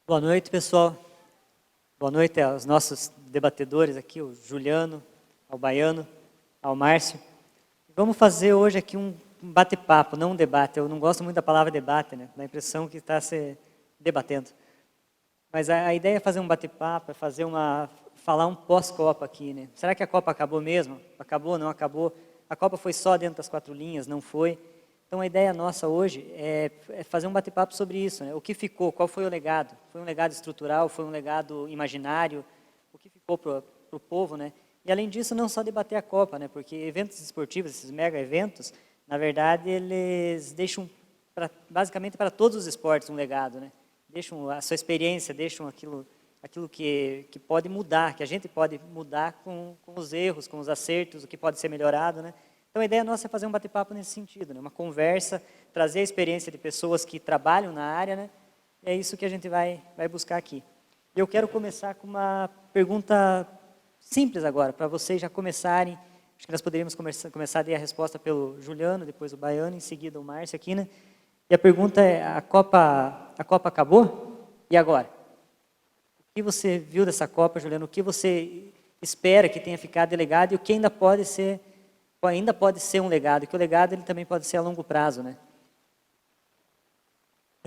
Boa noite, pessoal. Boa noite aos nossos debatedores aqui, o Juliano, ao Baiano, ao Márcio. Vamos fazer hoje aqui um bate-papo, não um debate. Eu não gosto muito da palavra debate, né? Dá a impressão que está se debatendo. Mas a ideia é fazer um bate-papo, é falar um pós-Copa aqui, né? Será que a Copa acabou mesmo? Acabou, não acabou? A Copa foi só dentro das 4 linhas, não foi? Então, a ideia nossa hoje é fazer um bate-papo sobre isso, né? O que ficou, qual foi o legado? Foi um legado estrutural, foi um legado imaginário? O que ficou para o povo, né? E, além disso, não só debater a Copa, né? Porque eventos esportivos, esses mega eventos, na verdade, eles deixam, basicamente, para todos os esportes um legado, né? Deixam a sua experiência, deixam aquilo que pode mudar, que a gente pode mudar com os erros, com os acertos, o que pode ser melhorado, né? Então, a ideia nossa é fazer um bate-papo nesse sentido, né? Uma conversa, trazer a experiência de pessoas que trabalham na área, né? É isso que a gente vai buscar aqui. Eu quero começar com uma pergunta simples agora, para vocês já começarem. Acho que nós poderíamos começar a dar a resposta pelo Juliano, depois o Baiano, em seguida o Márcio aqui, né? E a pergunta é, a Copa acabou? E agora? O que você viu dessa Copa, Juliano? O que você espera que tenha ficado de legado e o que ainda pode ser um legado, que o legado ele também pode ser a longo prazo, né?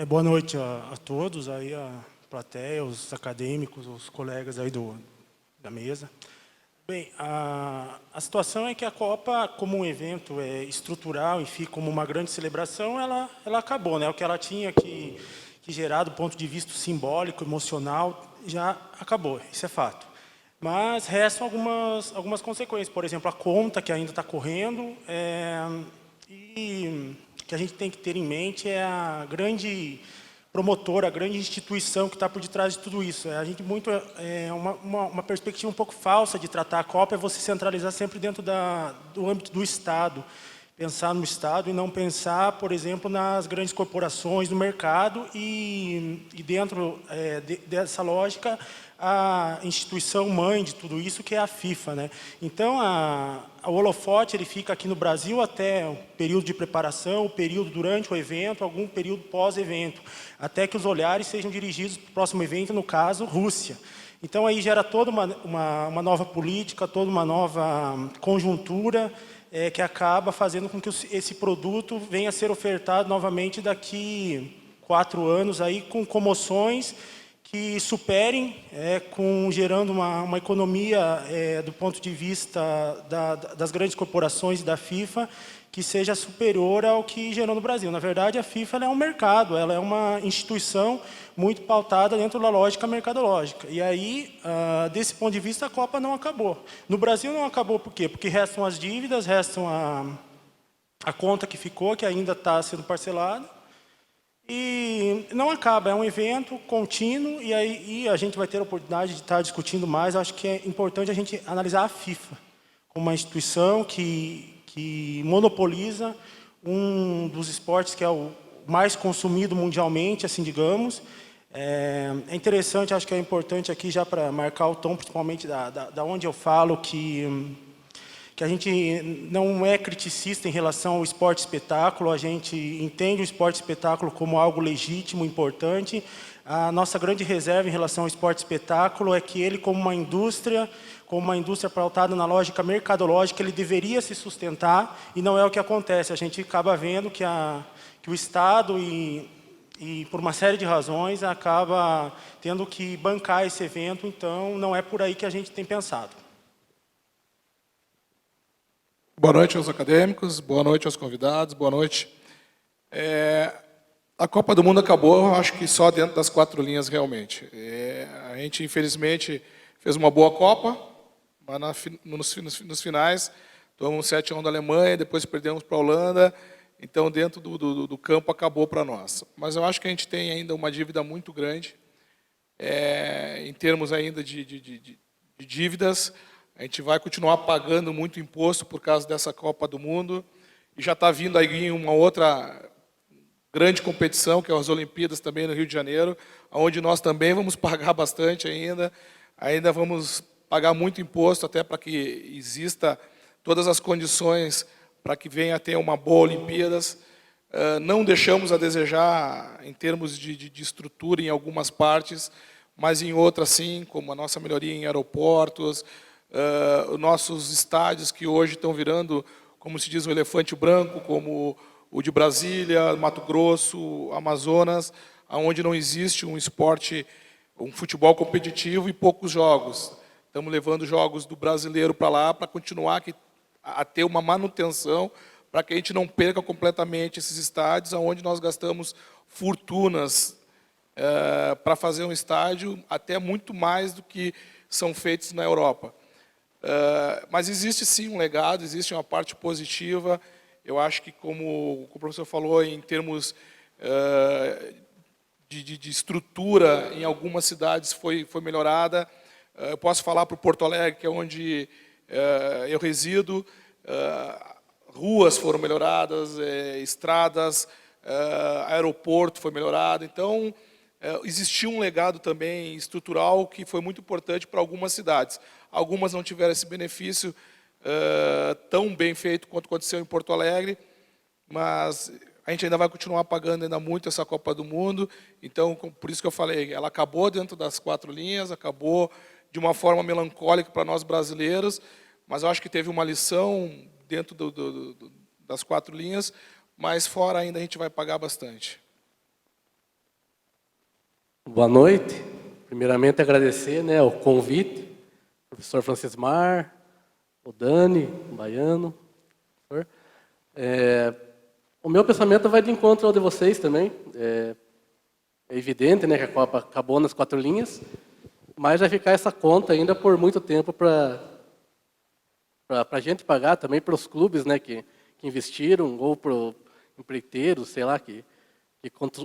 Boa noite a todos, aí a plateia, os acadêmicos, os colegas aí da mesa. Bem, a situação é que a Copa, como um evento estrutural, enfim, como uma grande celebração, ela acabou, né? O que ela tinha que gerar do ponto de vista simbólico, emocional, já acabou, isso é fato. Mas restam algumas consequências, por exemplo, a conta que ainda está correndo, e que a gente tem que ter em mente é a grande promotora, a grande instituição que está por detrás de tudo isso. A gente uma perspectiva um pouco falsa de tratar a Copa é você centralizar sempre dentro do âmbito do Estado, pensar no Estado e não pensar, por exemplo, nas grandes corporações do mercado e dentro dessa lógica, a instituição mãe de tudo isso, que é a FIFA, né? Então, o holofote ele fica aqui no Brasil até o período de preparação, o período durante o evento, algum período pós-evento, até que os olhares sejam dirigidos para o próximo evento, no caso, Rússia. Então, aí gera toda uma nova política, toda uma nova conjuntura, que acaba fazendo com que esse produto venha a ser ofertado novamente daqui 4 anos, aí, com comoções que superem, gerando uma economia do ponto de vista das grandes corporações e da FIFA, que seja superior ao que gerou no Brasil. Na verdade, a FIFA ela é um mercado, ela é uma instituição muito pautada dentro da lógica mercadológica. E aí, desse ponto de vista, a Copa não acabou. No Brasil não acabou por quê? Porque restam as dívidas, restam a conta que ficou, que ainda está sendo parcelada, e não acaba, é um evento contínuo, e aí a gente vai ter a oportunidade de estar discutindo mais. Eu acho que é importante a gente analisar a FIFA como uma instituição que monopoliza um dos esportes que é o mais consumido mundialmente, assim digamos. É interessante, acho que é importante aqui já para marcar o tom, principalmente da onde eu falo que a gente não é criticista em relação ao esporte espetáculo, a gente entende o esporte espetáculo como algo legítimo, importante. A nossa grande reserva em relação ao esporte espetáculo é que ele, como uma indústria pautada na lógica mercadológica, ele deveria se sustentar, e não é o que acontece. A gente acaba vendo que o Estado, e por uma série de razões, acaba tendo que bancar esse evento, então não é por aí que a gente tem pensado. Boa noite aos acadêmicos, boa noite aos convidados, boa noite. A Copa do Mundo acabou, acho que só dentro das 4 linhas realmente. A gente, infelizmente, fez uma boa Copa, mas nos finais, tomamos 7-1 da Alemanha, depois perdemos para a Holanda, então dentro do campo acabou para nós. Mas eu acho que a gente tem ainda uma dívida muito grande, em termos ainda de dívidas. A gente vai continuar pagando muito imposto por causa dessa Copa do Mundo. E já está vindo aí uma outra grande competição, que é as Olimpíadas também no Rio de Janeiro, onde nós também vamos pagar bastante ainda. Ainda vamos pagar muito imposto até para que exista todas as condições para que venha a ter uma boa Olimpíadas. Não deixamos a desejar em termos de estrutura em algumas partes, mas em outras sim, como a nossa melhoria em aeroportos, os nossos estádios que hoje estão virando, como se diz, um elefante branco, como o de Brasília, Mato Grosso, Amazonas, onde não existe um esporte, um futebol competitivo e poucos jogos. Estamos levando jogos do brasileiro para lá para continuar a ter uma manutenção, para que a gente não perca completamente esses estádios, onde nós gastamos fortunas para fazer um estádio, até muito mais do que são feitos na Europa. Mas existe sim um legado, existe uma parte positiva. Eu acho que, como o professor falou, em termos de estrutura, em algumas cidades foi melhorada. Eu posso falar para o Porto Alegre, que é onde eu resido, ruas foram melhoradas, estradas, aeroporto foi melhorado. Então, existiu um legado também estrutural que foi muito importante para algumas cidades. Algumas não tiveram esse benefício tão bem feito quanto aconteceu em Porto Alegre, mas a gente ainda vai continuar pagando ainda muito essa Copa do Mundo. Então, por isso que eu falei, ela acabou dentro das 4 linhas, acabou de uma forma melancólica para nós brasileiros, mas eu acho que teve uma lição dentro das 4 linhas, mas fora ainda a gente vai pagar bastante. Boa noite. Primeiramente, agradecer, né, o convite, o professor Francismar, o Dani, o Baiano. O meu pensamento vai de encontro ao de vocês também. É evidente, né, que a Copa acabou nas 4 linhas, mas vai ficar essa conta ainda por muito tempo para a gente pagar, também para os clubes, né, que investiram, ou para os empreiteiros, sei lá, que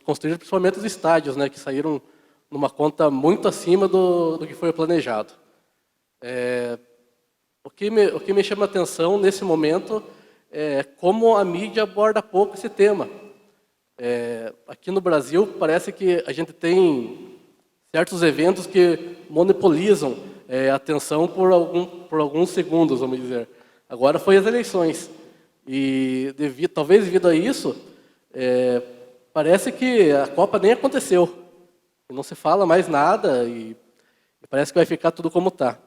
construíram principalmente os estádios, né, que saíram numa conta muito acima do que foi planejado. O que me chama a atenção nesse momento é como a mídia aborda pouco esse tema. Aqui no Brasil, parece que a gente tem certos eventos que monopolizam a atenção por alguns segundos, vamos dizer. Agora foi as eleições. E talvez devido a isso, parece que a Copa nem aconteceu. E não se fala mais nada e parece que vai ficar tudo como está.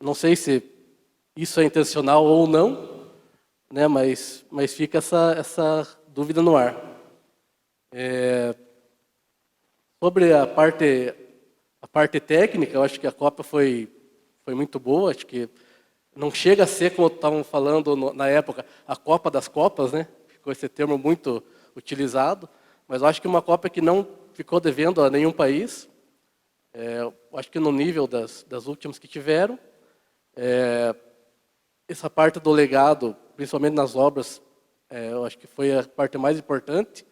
Não sei se isso é intencional ou não, né, mas fica essa dúvida no ar. Sobre a parte técnica, eu acho que a Copa foi muito boa. Acho que não chega a ser, como estavam falando na época, a Copa das Copas, né? Ficou esse termo muito utilizado, mas eu acho que uma Copa que não ficou devendo a nenhum país. Eu acho que no nível das últimas que tiveram. Essa parte do legado, principalmente nas obras, eu acho que foi a parte mais importante.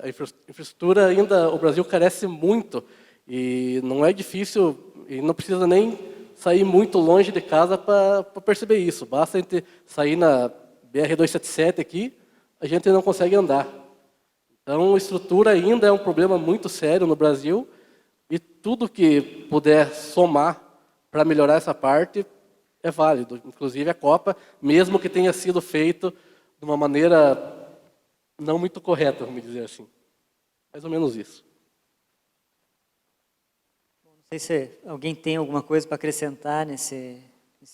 A infraestrutura ainda, o Brasil carece muito, e não é difícil, e não precisa nem sair muito longe de casa para perceber isso. Basta a gente sair na BR-277 aqui, a gente não consegue andar. Então, a estrutura ainda é um problema muito sério no Brasil, e tudo que puder somar para melhorar essa parte é válido. Inclusive a Copa, mesmo que tenha sido feito de uma maneira não muito correta, vamos dizer assim. Mais ou menos isso. Não sei se alguém tem alguma coisa para acrescentar nesse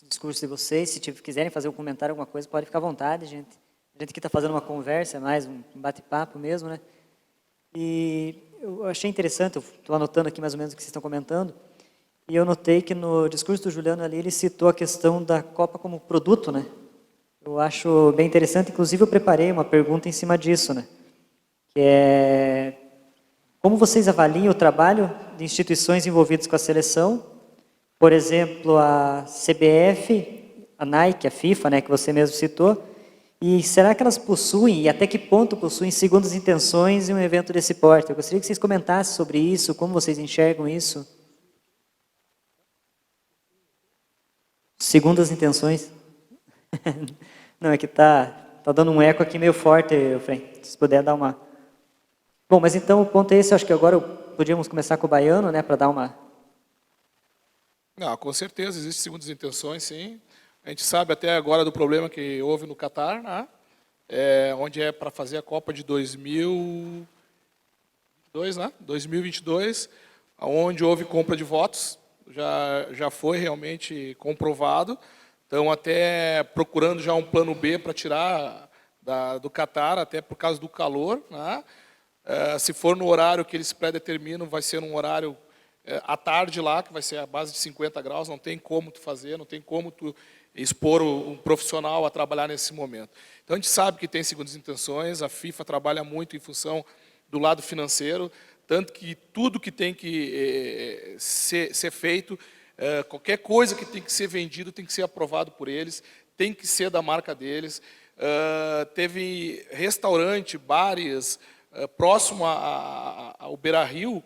discurso de vocês. Se quiserem fazer um comentário, alguma coisa, pode ficar à vontade, gente. A gente aqui está fazendo uma conversa, é mais um bate-papo mesmo, né? E eu achei interessante, eu estou anotando aqui mais ou menos o que vocês estão comentando, e eu notei que no discurso do Juliano ali, ele citou a questão da Copa como produto, né? Eu acho bem interessante, inclusive eu preparei uma pergunta em cima disso, né? Que é, como vocês avaliam o trabalho de instituições envolvidas com a seleção? Por exemplo, a CBF, a Nike, a FIFA, né, que você mesmo citou. E será que elas possuem, e até que ponto possuem, segundas intenções em um evento desse porte? Eu gostaria que vocês comentassem sobre isso, como vocês enxergam isso. Segundas intenções. Não, é que tá dando um eco aqui meio forte, Efraim. Se puder dar uma... Bom, mas então o ponto é esse. Acho que agora podíamos começar com o Baiano, né, para dar uma Não, com certeza, existem segundas intenções, sim. A gente sabe até agora do problema que houve no Catar, né? Onde é para fazer a Copa de 2022, né? 2022, onde houve compra de votos, já foi realmente comprovado. Estão até procurando já um plano B para tirar do Catar, até por causa do calor, né? Se for no horário que eles predeterminam, vai ser um horário à tarde lá, que vai ser a base de 50 graus, não tem como tu fazer, não tem como tu expor um profissional a trabalhar nesse momento. Então, a gente sabe que tem segundas intenções, a FIFA trabalha muito em função do lado financeiro, tanto que tudo que tem que ser feito, qualquer coisa que tem que ser vendido, tem que ser aprovado por eles, tem que ser da marca deles. Teve restaurante, bares, próximo ao Beira-Rio,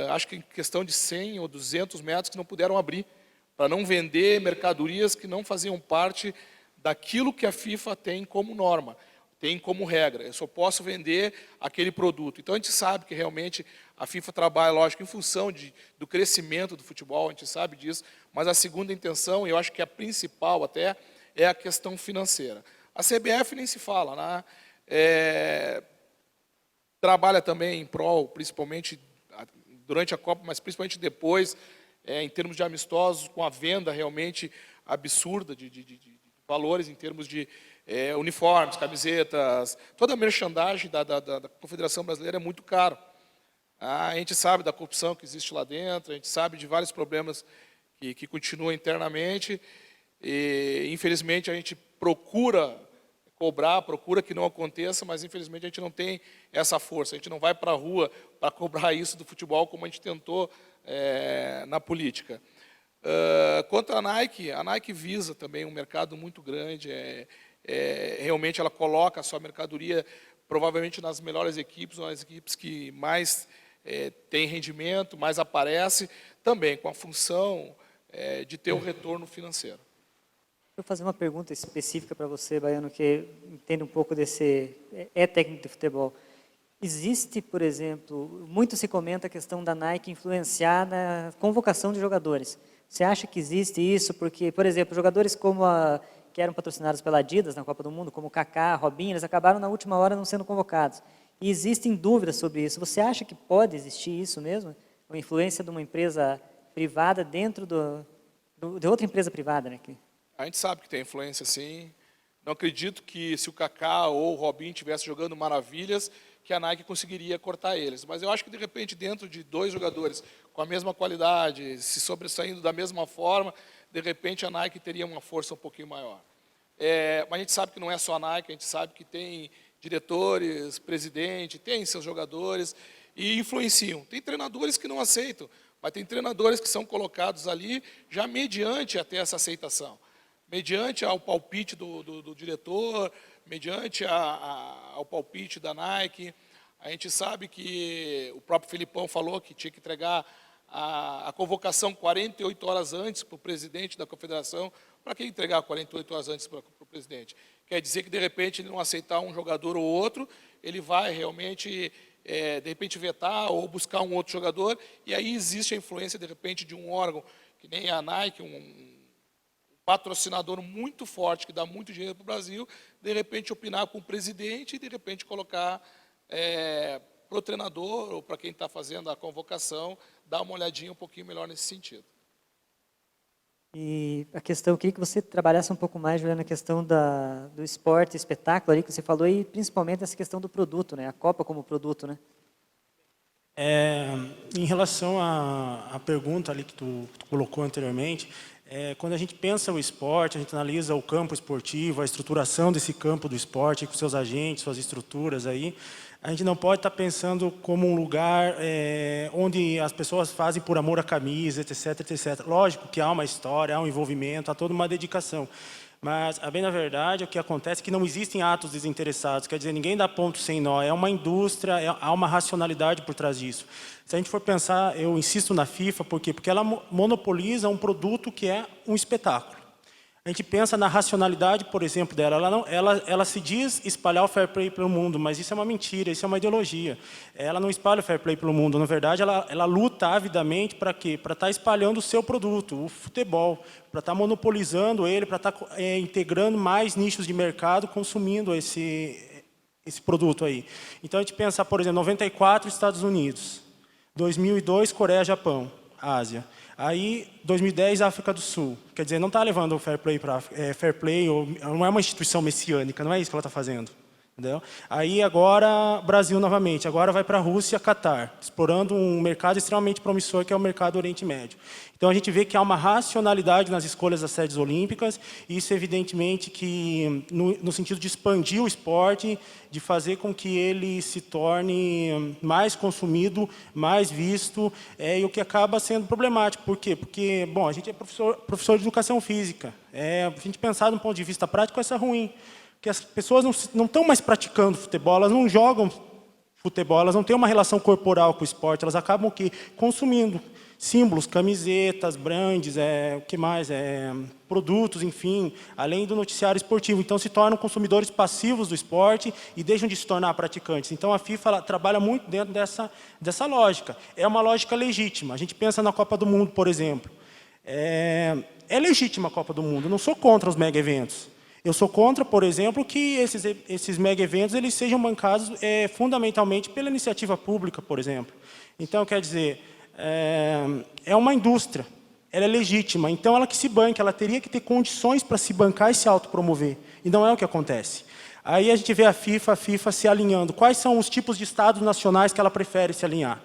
acho que em questão de 100 ou 200 metros, que não puderam abrir, para não vender mercadorias que não faziam parte daquilo que a FIFA tem como norma, tem como regra. Eu só posso vender aquele produto. Então, a gente sabe que realmente a FIFA trabalha, lógico, em função do crescimento do futebol, a gente sabe disso, mas a segunda intenção, e eu acho que a principal até, é a questão financeira. A CBF nem se fala, né? Trabalha também em prol, principalmente durante a Copa, mas principalmente depois, em termos de amistosos, com a venda realmente absurda de valores em termos de uniformes, camisetas, toda a merchandising da Confederação Brasileira é muito caro. A gente sabe da corrupção que existe lá dentro, a gente sabe de vários problemas que continuam internamente, e infelizmente a gente procura cobrar, procura que não aconteça, mas infelizmente a gente não tem essa força, a gente não vai para a rua para cobrar isso do futebol como a gente tentou na política. Quanto à Nike visa também um mercado muito grande, realmente ela coloca a sua mercadoria provavelmente nas melhores equipes, ou nas equipes que mais têm rendimento, mais aparece, também com a função de ter o retorno financeiro. Vou fazer uma pergunta específica para você, Baiano, que entende um pouco desse... técnico de futebol. Existe, por exemplo, muito se comenta a questão da Nike influenciar na convocação de jogadores. Você acha que existe isso? Porque, por exemplo, jogadores que eram patrocinados pela Adidas na Copa do Mundo, como Kaká, Robinho, eles acabaram na última hora não sendo convocados. E existem dúvidas sobre isso. Você acha que pode existir isso mesmo? Uma influência de uma empresa privada dentro de outra empresa privada, né? A gente sabe que tem influência, sim. Não acredito que se o Kaká ou o Robinho estivessem jogando maravilhas, que a Nike conseguiria cortar eles. Mas eu acho que, de repente, dentro de dois jogadores com a mesma qualidade, se sobressaindo da mesma forma, de repente a Nike teria uma força um pouquinho maior. Mas a gente sabe que não é só a Nike, a gente sabe que tem diretores, presidente, tem seus jogadores e influenciam. Tem treinadores que não aceitam, mas tem treinadores que são colocados ali já mediante até essa aceitação. Mediante ao palpite do diretor, mediante ao palpite da Nike. A gente sabe que o próprio Filipão falou que tinha que entregar a convocação 48 horas antes para o presidente da confederação. Para que entregar 48 horas antes para o presidente? Quer dizer que, de repente, ele não aceitar um jogador ou outro, ele vai realmente, de repente, vetar ou buscar um outro jogador, e aí existe a influência, de repente, de um órgão, que nem a Nike, um patrocinador muito forte, que dá muito dinheiro para o Brasil, de repente opinar com o presidente e, de repente, colocar para o treinador ou para quem está fazendo a convocação, dar uma olhadinha um pouquinho melhor nesse sentido. E a questão, eu queria que você trabalhasse um pouco mais, Juliana, na questão do esporte, espetáculo ali que você falou, e principalmente essa questão do produto, né? A Copa como produto, né? Em relação à pergunta ali que tu colocou anteriormente, quando a gente pensa o esporte, a gente analisa o campo esportivo, a estruturação desse campo do esporte, com seus agentes, suas estruturas aí, a gente não pode estar pensando como um lugar onde as pessoas fazem por amor à camisa, etc, etc. Lógico que há uma história, há um envolvimento, há toda uma dedicação. Mas, a bem na verdade, o que acontece é que não existem atos desinteressados. Quer dizer, ninguém dá ponto sem nó. É uma indústria, há uma racionalidade por trás disso. Se a gente for pensar, eu insisto na FIFA, por quê? Porque ela monopoliza um produto que é um espetáculo. A gente pensa na racionalidade, por exemplo, dela. Ela se diz espalhar o fair play pelo mundo, mas isso é uma mentira, isso é uma ideologia. Ela não espalha o fair play pelo mundo. Na verdade, ela luta avidamente para quê? Para estar espalhando o seu produto, o futebol, para estar monopolizando ele, para estar integrando mais nichos de mercado, consumindo esse produto aí. Então, a gente pensa, por exemplo, 94, Estados Unidos. 2002, Coreia, Japão, Ásia. Aí, 2010, África do Sul. Quer dizer, não está levando o fair play para fair play, não é uma instituição messiânica, não é isso que ela está fazendo. Entendeu? Aí, agora, Brasil novamente. Agora vai para a Rússia, Catar, explorando um mercado extremamente promissor, que é o mercado do Oriente Médio. Então, a gente vê que há uma racionalidade nas escolhas das sedes olímpicas, e isso, evidentemente, que no sentido de expandir o esporte, de fazer com que ele se torne mais consumido, mais visto, e o que acaba sendo problemático. Por quê? Porque, bom, a gente é professor de educação física. A gente pensar de um ponto de vista prático, isso é ruim. Porque as pessoas não estão mais praticando futebol, elas não jogam futebol, elas não têm uma relação corporal com o esporte, elas acabam o quê? Consumindo símbolos, camisetas, brands, o que mais? Produtos, enfim, além do noticiário esportivo. Então, se tornam consumidores passivos do esporte e deixam de se tornar praticantes. Então, a FIFA ela trabalha muito dentro dessa lógica. É uma lógica legítima. A gente pensa na Copa do Mundo, por exemplo. É legítima a Copa do Mundo. Eu não sou contra os mega-eventos. Eu sou contra, por exemplo, que esses mega-eventos eles sejam bancados fundamentalmente pela iniciativa pública, por exemplo. Então, quer dizer, é uma indústria, ela é legítima, então ela que se banque, ela teria que ter condições para se bancar e se autopromover, e não é o que acontece. Aí a gente vê a FIFA se alinhando. Quais são os tipos de estados nacionais que ela prefere se alinhar?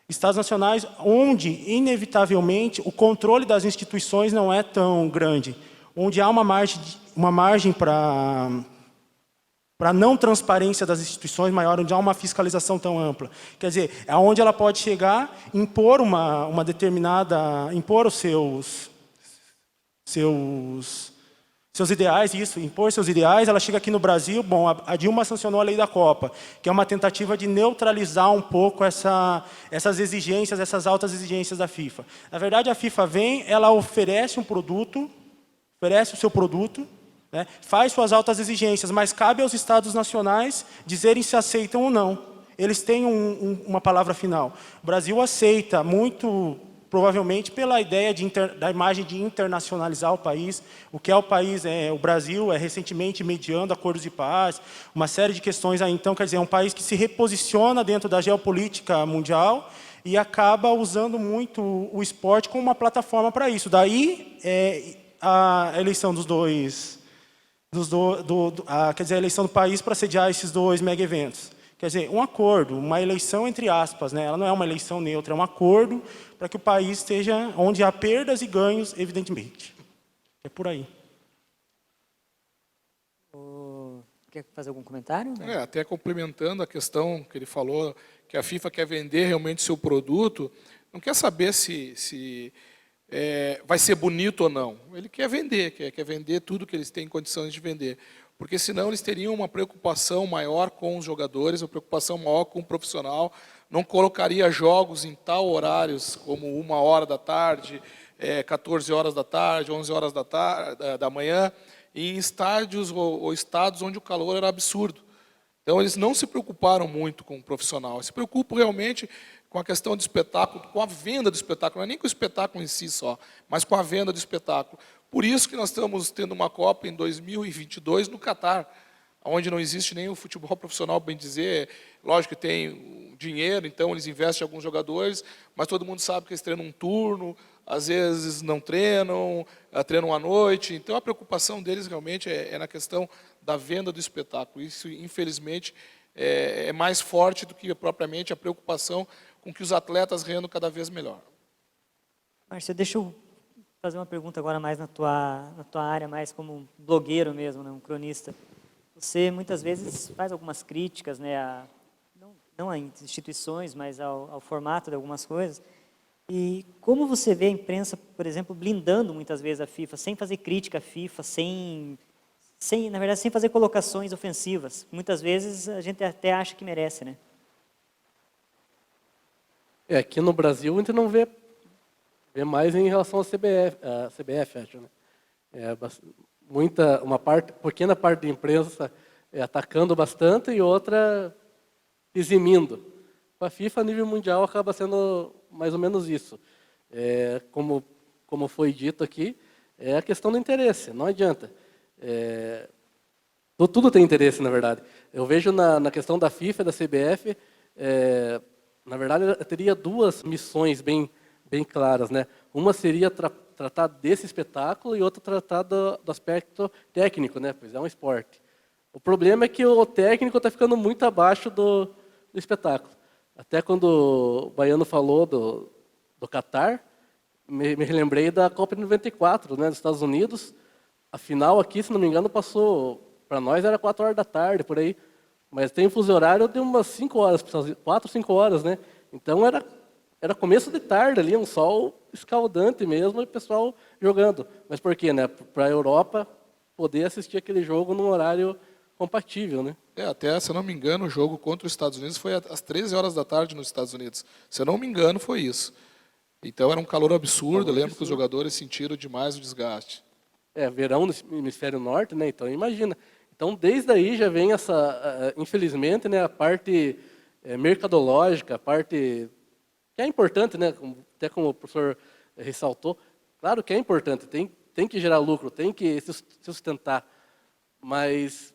Estados nacionais onde, inevitavelmente, o controle das instituições não é tão grande, onde há uma margem para não transparência das instituições maior, onde há uma fiscalização tão ampla. Quer dizer, é onde ela pode chegar, impor uma determinada, impor os seus ideais, impor seus ideais. Ela chega aqui no Brasil, bom, a Dilma sancionou a lei da Copa, que é uma tentativa de neutralizar um pouco essas exigências, essas altas exigências da FIFA. Na verdade, a FIFA vem, ela oferece oferece o seu produto, né, faz suas altas exigências, mas cabe aos Estados nacionais dizerem se aceitam ou não. Eles têm uma palavra final. O Brasil aceita muito, provavelmente, pela ideia da imagem de internacionalizar o país. O que é o país? O Brasil recentemente mediando acordos de paz, uma série de questões aí. Então, quer dizer, é um país que se reposiciona dentro da geopolítica mundial e acaba usando muito o esporte como uma plataforma para isso. Daí, a eleição quer dizer, a eleição do país para sediar esses dois mega-eventos. Quer dizer, um acordo, uma eleição entre aspas, né? Ela não é uma eleição neutra, é um acordo para que o país esteja onde há perdas e ganhos, evidentemente. É por aí. Quer fazer algum comentário? Até complementando a questão que ele falou, que a FIFA quer vender realmente seu produto, não quer saber se vai ser bonito ou não. Ele quer vender, quer vender tudo que eles têm condições de vender. Porque senão eles teriam uma preocupação maior com os jogadores, uma preocupação maior com o profissional, não colocaria jogos em tal horários como 1h da tarde, 14 horas da tarde, 11 horas da manhã, em estádios ou estados onde o calor era absurdo. Então eles não se preocuparam muito com o profissional, eles se preocupam realmente com a questão do espetáculo, com a venda do espetáculo, não é nem com o espetáculo em si só, mas com a venda do espetáculo. Por isso que nós estamos tendo uma Copa em 2022 no Catar, onde não existe nem o futebol profissional, bem dizer. Lógico que tem dinheiro, então eles investem em alguns jogadores, mas todo mundo sabe que eles treinam um turno, às vezes não treinam, treinam à noite. Então a preocupação deles realmente é na questão da venda do espetáculo. Isso, infelizmente, é mais forte do que propriamente a preocupação com que os atletas rendam cada vez melhor. Márcio, deixa eu fazer uma pergunta agora mais na tua área, mais como um blogueiro mesmo, né, um cronista. Você muitas vezes faz algumas críticas, né, não a instituições, mas ao formato de algumas coisas. E como você vê a imprensa, por exemplo, blindando muitas vezes a FIFA, sem fazer crítica à FIFA, na verdade, sem fazer colocações ofensivas. Muitas vezes a gente até acha que merece, né? Aqui no Brasil a gente não vê mais em relação à CBF, acho, né? Pequena parte da imprensa atacando bastante e outra eximindo. Com a FIFA, a nível mundial, acaba sendo mais ou menos isso. Como foi dito aqui, é a questão do interesse, não adianta. Tudo tem interesse, na verdade. Eu vejo na questão da FIFA e da CBF, na verdade, eu teria duas missões bem claras, né? Uma seria tratar desse espetáculo e outra tratar do aspecto técnico, né? Pois é um esporte. O problema é que o técnico está ficando muito abaixo do espetáculo. Até quando o Baiano falou do Catar, me relembrei da Copa de 94, né, dos Estados Unidos. A final aqui, se não me engano, passou, para nós era 4 horas da tarde, por aí. Mas tem um fuso horário de umas 5 horas, 4, 5 horas, né? Então era começo de tarde ali, um sol escaldante mesmo, e o pessoal jogando. Mas por quê, né? Para a Europa poder assistir aquele jogo num horário compatível, né? Até, se eu não me engano, o jogo contra os Estados Unidos foi às 13 horas da tarde nos Estados Unidos. Se eu não me engano, foi isso. Então era um calor absurdo, eu lembro que os jogadores sentiram demais o desgaste. Verão no hemisfério norte, né? Então imagina. Então desde aí já vem essa, infelizmente, né, a parte mercadológica, a parte que é importante, né? Até como o professor ressaltou, claro que é importante, tem que gerar lucro, tem que se sustentar, mas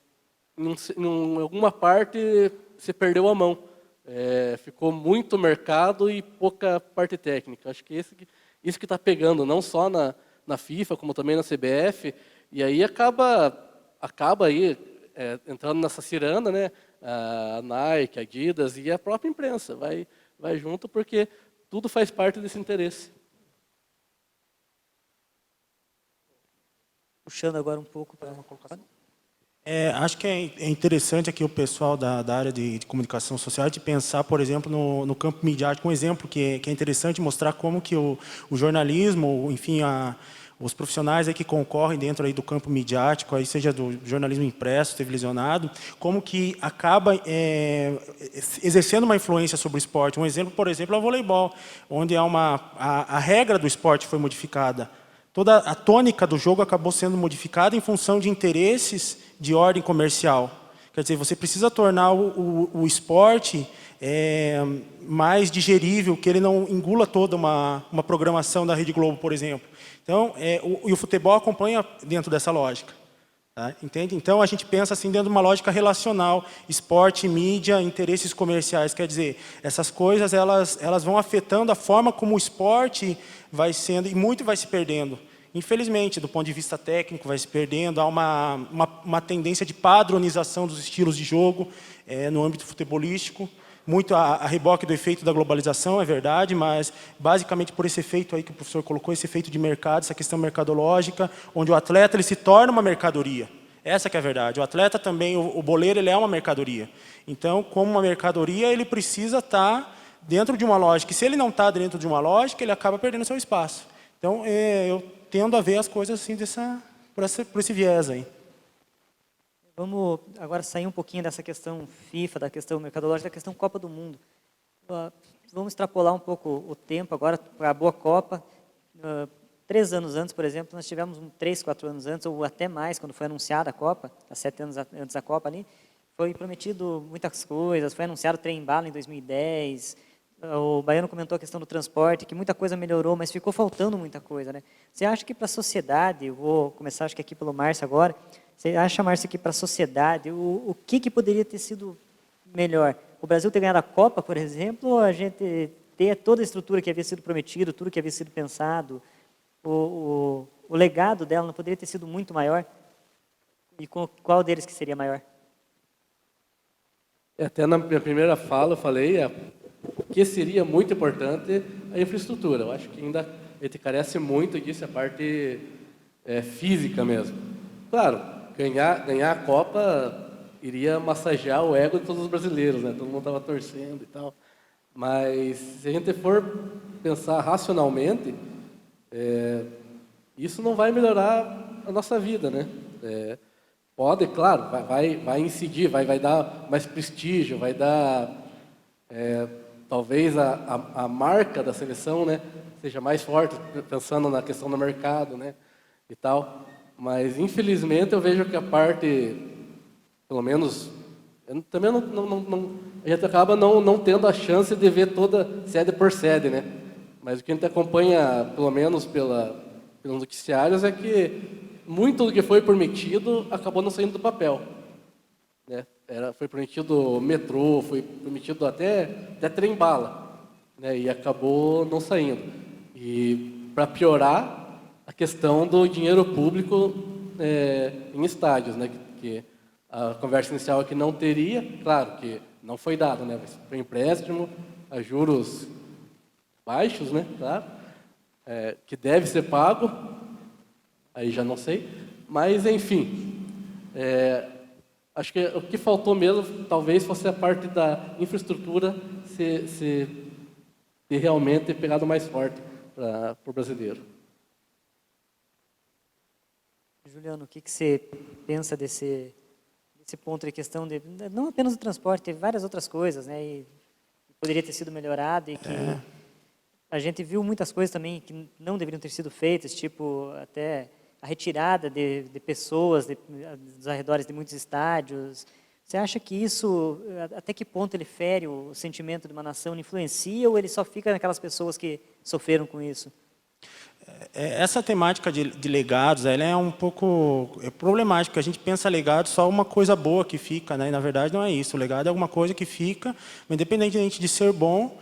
em alguma parte se perdeu a mão. Ficou muito mercado e pouca parte técnica. Acho que isso que está pegando, não só na FIFA, como também na CBF, e aí acaba aí entrando nessa ciranda, né? A Nike, a Adidas e a própria imprensa vai junto, porque tudo faz parte desse interesse. Puxando agora um pouco para uma colocação. Acho que é interessante aqui o pessoal da área de comunicação social de pensar, por exemplo, no campo midiático, um exemplo que é interessante mostrar como que o jornalismo, enfim, os profissionais aí que concorrem dentro aí do campo midiático, aí seja do jornalismo impresso, televisionado, como que acaba exercendo uma influência sobre o esporte. Um exemplo, por exemplo, é o voleibol, onde a regra do esporte foi modificada. Toda a tônica do jogo acabou sendo modificada em função de interesses de ordem comercial. Quer dizer, você precisa tornar o esporte mais digerível, que ele não engula toda uma programação da Rede Globo, por exemplo. Então, o futebol acompanha dentro dessa lógica. Tá? Entende? Então, a gente pensa assim dentro de uma lógica relacional, esporte, mídia, interesses comerciais. Quer dizer, essas coisas elas vão afetando a forma como o esporte vai sendo, e muito vai se perdendo. Infelizmente, do ponto de vista técnico, vai se perdendo. Há uma tendência de padronização dos estilos de jogo no âmbito futebolístico. Muito a reboque do efeito da globalização, é verdade, mas basicamente por esse efeito aí que o professor colocou, esse efeito de mercado, essa questão mercadológica, onde o atleta ele se torna uma mercadoria. Essa que é a verdade. O atleta também, o boleiro, ele é uma mercadoria. Então, como uma mercadoria, ele precisa estar dentro de uma lógica. E se ele não está dentro de uma lógica, ele acaba perdendo seu espaço. Então, eu tendo a ver as coisas assim por esse viés aí. Vamos agora sair um pouquinho dessa questão FIFA, da questão mercadológica, da questão Copa do Mundo. Vamos extrapolar um pouco o tempo agora para a boa Copa. 3 anos antes, por exemplo, nós tivemos 3, 4 anos antes, ou até mais, quando foi anunciada a Copa, há 7 anos antes da Copa ali, foi prometido muitas coisas, foi anunciado o trem-bala em 2010, o Baiano comentou a questão do transporte, que muita coisa melhorou, mas ficou faltando muita coisa, né? Você acha que para a sociedade, eu vou começar acho que aqui pelo Márcio agora, você acha, Márcio, que para a sociedade, o que poderia ter sido melhor? O Brasil ter ganhado a Copa, por exemplo, ou a gente ter toda a estrutura que havia sido prometido, tudo que havia sido pensado, o legado dela não poderia ter sido muito maior? E qual deles que seria maior? Até na minha primeira fala eu falei que seria muito importante a infraestrutura. Eu acho que ainda a gente carece muito disso, a parte física mesmo. Claro, ganhar a Copa iria massagear o ego de todos os brasileiros, né? Todo mundo estava torcendo e tal. Mas se a gente for pensar racionalmente, isso não vai melhorar a nossa vida, né? Pode, claro, vai incidir, vai dar mais prestígio, vai dar talvez a marca da seleção, né, seja mais forte, pensando na questão do mercado, né, e tal. Mas, infelizmente, eu vejo que a parte, pelo menos, eu também a gente acaba não tendo a chance de ver toda sede por sede, né? Mas o que a gente acompanha, pelo menos pelos noticiários, é que muito do que foi prometido acabou não saindo do papel, né? Foi prometido metrô, foi prometido até trem-bala, né? E acabou não saindo. E, para piorar, a questão do dinheiro público em estádios, né? Que a conversa inicial é que não teria, claro que não foi dado, né? Foi empréstimo a juros baixos, né? Claro, que deve ser pago, aí já não sei, mas enfim, acho que o que faltou mesmo talvez fosse a parte da infraestrutura se realmente ter pegado mais forte para o brasileiro. Juliano, o que você pensa desse ponto de questão de não apenas do transporte, teve várias outras coisas, né? E poderia ter sido melhorado e que a gente viu muitas coisas também que não deveriam ter sido feitas, tipo até a retirada de pessoas dos arredores de muitos estádios. Você acha que isso, até que ponto ele fere o sentimento de uma nação, ele influencia ou ele só fica naquelas pessoas que sofreram com isso? Essa temática de legados, ela é um pouco problemática, porque a gente pensa legado só uma coisa boa que fica, né? E, na verdade, não é isso. O legado é alguma coisa que fica, independentemente de ser bom.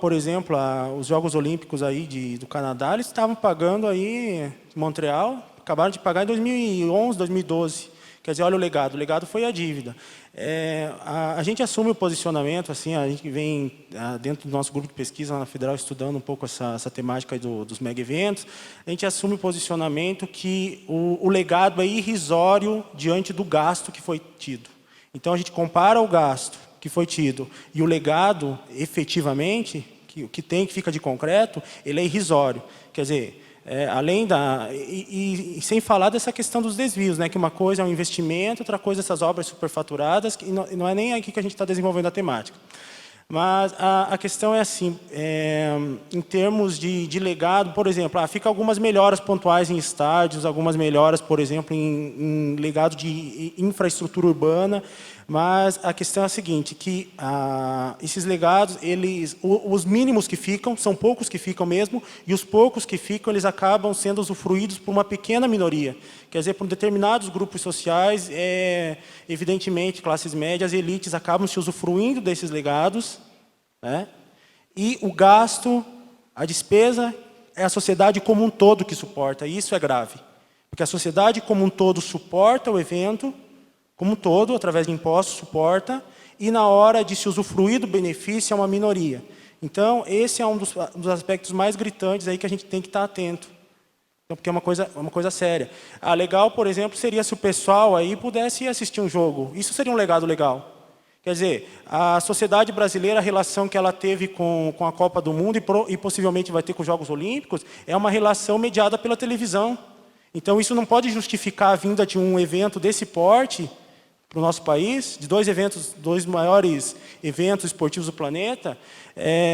Por exemplo, os Jogos Olímpicos aí do Canadá, eles estavam pagando aí, Montreal, acabaram de pagar em 2011, 2012. Quer dizer, olha o legado foi a dívida. A gente assume o posicionamento, assim, a gente vem dentro do nosso grupo de pesquisa lá na Federal estudando um pouco essa temática dos mega-eventos, a gente assume o posicionamento que o legado é irrisório diante do gasto que foi tido. Então, a gente compara o gasto que foi tido e o legado, efetivamente, que fica de concreto, ele é irrisório. Quer dizer, além e sem falar dessa questão dos desvios, né, que uma coisa é um investimento, outra coisa essas obras superfaturadas, e não é nem aqui que a gente está desenvolvendo a temática. Mas a questão é assim, em termos de legado, por exemplo, fica algumas melhoras pontuais em estádios, algumas melhoras, por exemplo, em legado de infraestrutura urbana, mas a questão é a seguinte, que esses legados, os mínimos que ficam, são poucos que ficam mesmo, e os poucos que ficam, eles acabam sendo usufruídos por uma pequena minoria. Quer dizer, por determinados grupos sociais, evidentemente, classes médias e elites acabam se usufruindo desses legados, né? E o gasto, a despesa, é a sociedade como um todo que suporta, e isso é grave. Porque a sociedade como um todo suporta o evento, como um todo, através de impostos, suporta, e na hora de se usufruir do benefício é uma minoria. Então, esse é um dos aspectos mais gritantes aí que a gente tem que estar atento. Então, porque é uma coisa séria. Legal, por exemplo, seria se o pessoal aí pudesse ir assistir um jogo. Isso seria um legado legal. Quer dizer, a sociedade brasileira, a relação que ela teve com a Copa do Mundo e possivelmente vai ter com os Jogos Olímpicos, é uma relação mediada pela televisão. Então, isso não pode justificar a vinda de um evento desse porte para o nosso país, de dois maiores eventos esportivos do planeta,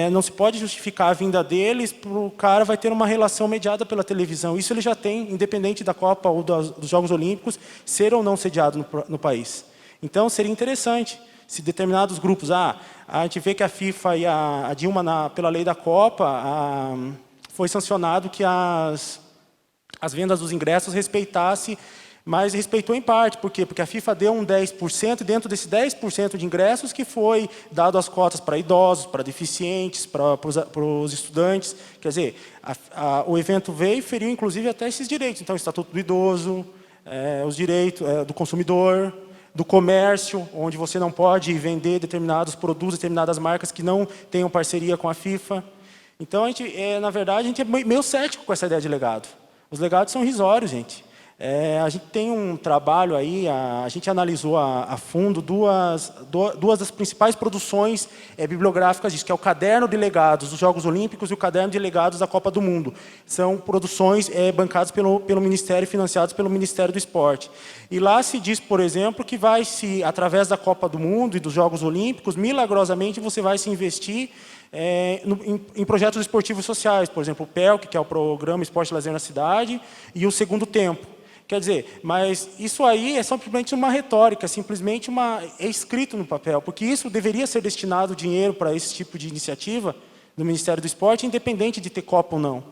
não se pode justificar a vinda deles, o cara vai ter uma relação mediada pela televisão. Isso ele já tem, independente da Copa ou dos Jogos Olímpicos, ser ou não sediado no país. Então, seria interessante se determinados grupos... a gente vê que a FIFA e a Dilma, pela lei da Copa, foi sancionado que as vendas dos ingressos respeitasse, mas respeitou em parte. Por quê? Porque a FIFA deu um 10%, e dentro desse 10% de ingressos que foi dado as cotas para idosos, para deficientes, para os estudantes. Quer dizer, o evento veio e feriu, inclusive, até esses direitos. Então, o Estatuto do Idoso, os direitos do consumidor, do comércio, onde você não pode vender determinados produtos, determinadas marcas que não tenham parceria com a FIFA. Então, na verdade, a gente é meio cético com essa ideia de legado. Os legados são irrisórios, gente. A gente tem um trabalho aí, a gente analisou a fundo duas das principais produções bibliográficas disso, que é o Caderno de Legados dos Jogos Olímpicos e o Caderno de Legados da Copa do Mundo. São produções bancadas pelo Ministério e financiadas pelo Ministério do Esporte. E lá se diz, por exemplo, que através da Copa do Mundo e dos Jogos Olímpicos, milagrosamente você vai se investir em projetos esportivos sociais, por exemplo, o PELC, que é o Programa Esporte e Lazer na Cidade, e o Segundo Tempo. Quer dizer, mas isso aí é simplesmente uma retórica, simplesmente é escrito no papel, porque isso deveria ser destinado dinheiro para esse tipo de iniciativa do Ministério do Esporte, independente de ter Copa ou não.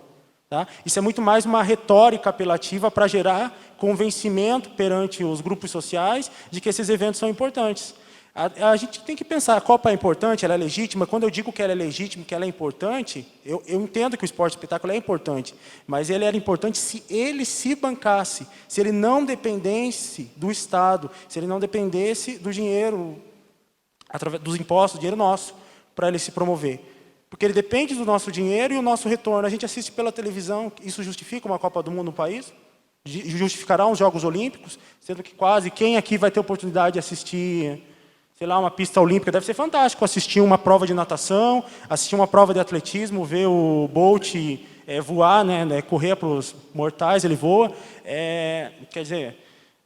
Tá? Isso é muito mais uma retórica apelativa para gerar convencimento perante os grupos sociais de que esses eventos são importantes. A gente tem que pensar, a Copa é importante, ela é legítima. Quando eu digo que ela é legítima, que ela é importante, eu entendo que o esporte espetáculo é importante, mas ele era importante se ele se bancasse, se ele não dependesse do Estado, se ele não dependesse do dinheiro, através dos impostos, dinheiro nosso, para ele se promover. Porque ele depende do nosso dinheiro e o nosso retorno. A gente assiste pela televisão, isso justifica uma Copa do Mundo no país? Justificará uns Jogos Olímpicos? Sendo que quase quem aqui vai ter oportunidade de assistir, sei lá, uma pista olímpica? Deve ser fantástico assistir uma prova de natação, assistir uma prova de atletismo, ver o Bolt voar, né, correr para os mortais, ele voa. Quer dizer,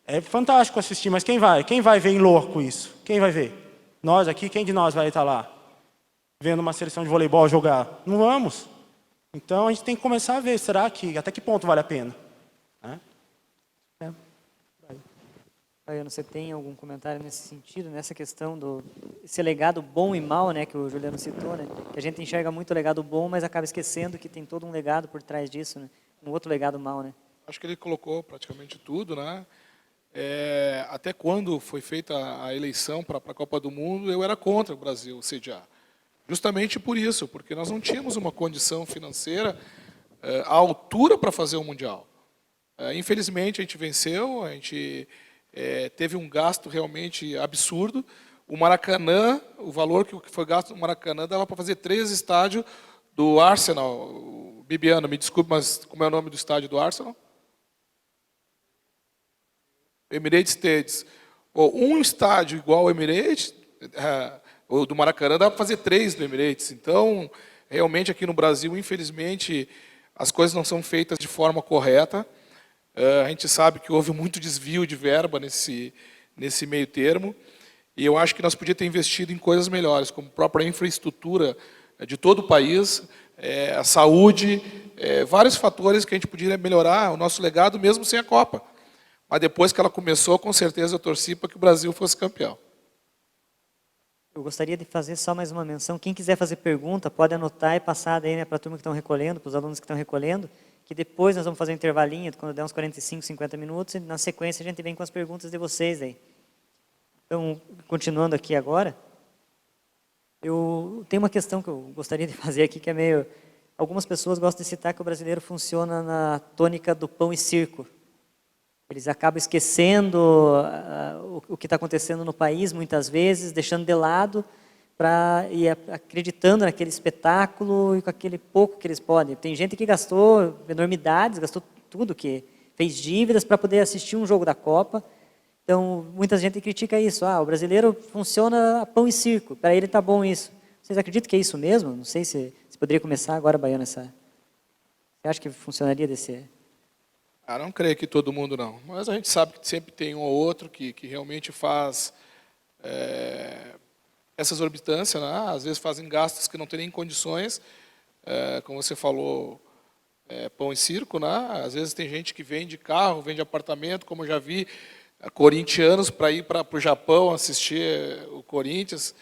é fantástico assistir, mas quem vai? Quem vai ver em louco isso? Quem vai ver? Nós aqui, quem de nós vai estar lá? Vendo uma seleção de voleibol jogar? Não vamos. Então, a gente tem que começar a ver, será que, até que ponto vale a pena? Baiano, você tem algum comentário nesse sentido, nessa questão esse legado bom e mal, né, que o Juliano citou, né? Que a gente enxerga muito o legado bom, mas acaba esquecendo que tem todo um legado por trás disso, né? Um outro legado mal, né? Acho que ele colocou praticamente tudo, né? Até quando foi feita a eleição para a Copa do Mundo, eu era contra o Brasil sediar. Justamente por isso, porque nós não tínhamos uma condição financeira à altura para fazer o Mundial. Infelizmente, a gente venceu, a gente teve um gasto realmente absurdo. O Maracanã, o valor que foi gasto no Maracanã, dava para fazer 3 estádios do Arsenal. Bibiano, me desculpe, mas como é o nome do estádio do Arsenal? Emirates Stadium. Um estádio igual ao Emirates, o do Maracanã, dá para fazer 3 do Emirates. Então, realmente, aqui no Brasil, infelizmente, as coisas não são feitas de forma correta. A gente sabe que houve muito desvio de verba nesse meio termo. E eu acho que nós podíamos ter investido em coisas melhores, como a própria infraestrutura de todo o país, a saúde, vários fatores que a gente podia melhorar o nosso legado, mesmo sem a Copa. Mas depois que ela começou, com certeza eu torci para que o Brasil fosse campeão. Eu gostaria de fazer só mais uma menção. Quem quiser fazer pergunta, pode anotar e passar daí, né, para a turma que estão recolhendo, para os alunos que estão recolhendo, que depois nós vamos fazer um intervalinho, quando der uns 45, 50 minutos, e na sequência a gente vem com as perguntas de vocês aí. Então, continuando aqui agora, eu tenho uma questão que eu gostaria de fazer aqui, que é meio... Algumas pessoas gostam de citar que o brasileiro funciona na tônica do pão e circo. Eles acabam esquecendo o que está acontecendo no país, muitas vezes, deixando de lado e acreditando naquele espetáculo e com aquele pouco que eles podem. Tem gente que gastou enormidades, gastou tudo, que fez dívidas para poder assistir um jogo da Copa. Então, muita gente critica isso. O brasileiro funciona a pão e circo, para ele está bom isso. Vocês acreditam que é isso mesmo? Não sei se poderia começar agora, Baiano, Você acha que funcionaria desse... Não creio que todo mundo não, mas a gente sabe que sempre tem um ou outro que realmente faz essa exorbitância, né? Às vezes fazem gastos que não têm nem condições, como você falou, pão e circo, né? Às vezes tem gente que vende carro, vende apartamento, como eu já vi, corintianos para ir para o Japão assistir o Corinthians.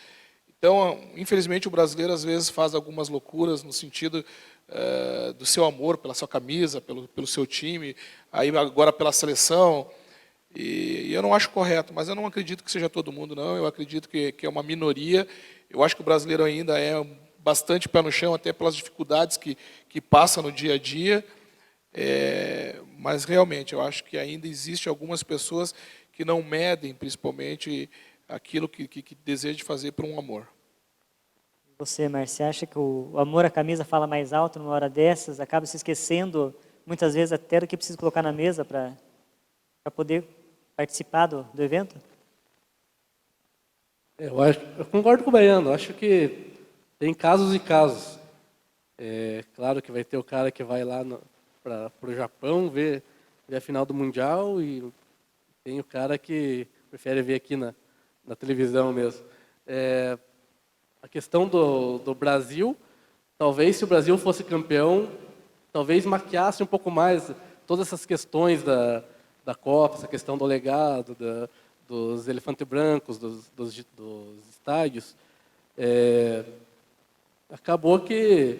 Então, infelizmente, o brasileiro às vezes faz algumas loucuras no sentido do seu amor pela sua camisa, pelo seu time, aí agora pela seleção, e eu não acho correto, mas eu não acredito que seja todo mundo, não. Eu acredito que é uma minoria. Eu acho que o brasileiro ainda é bastante pé no chão, até pelas dificuldades que passa no dia a dia, mas realmente eu acho que ainda existe algumas pessoas que não medem, principalmente, aquilo que deseja fazer por um amor. Você, Márcio, acha que o amor à camisa fala mais alto numa hora dessas? Acaba se esquecendo, muitas vezes, até do que precisa colocar na mesa para poder participar do evento? Eu concordo com o Baiano. Acho que tem casos e casos. Claro que vai ter o cara que vai lá para o Japão ver a final do Mundial, e tem o cara que prefere ver aqui na televisão mesmo. A questão do Brasil, talvez se o Brasil fosse campeão, talvez maquiasse um pouco mais todas essas questões da da Copa, essa questão do legado, dos elefantes brancos, dos estádios, acabou que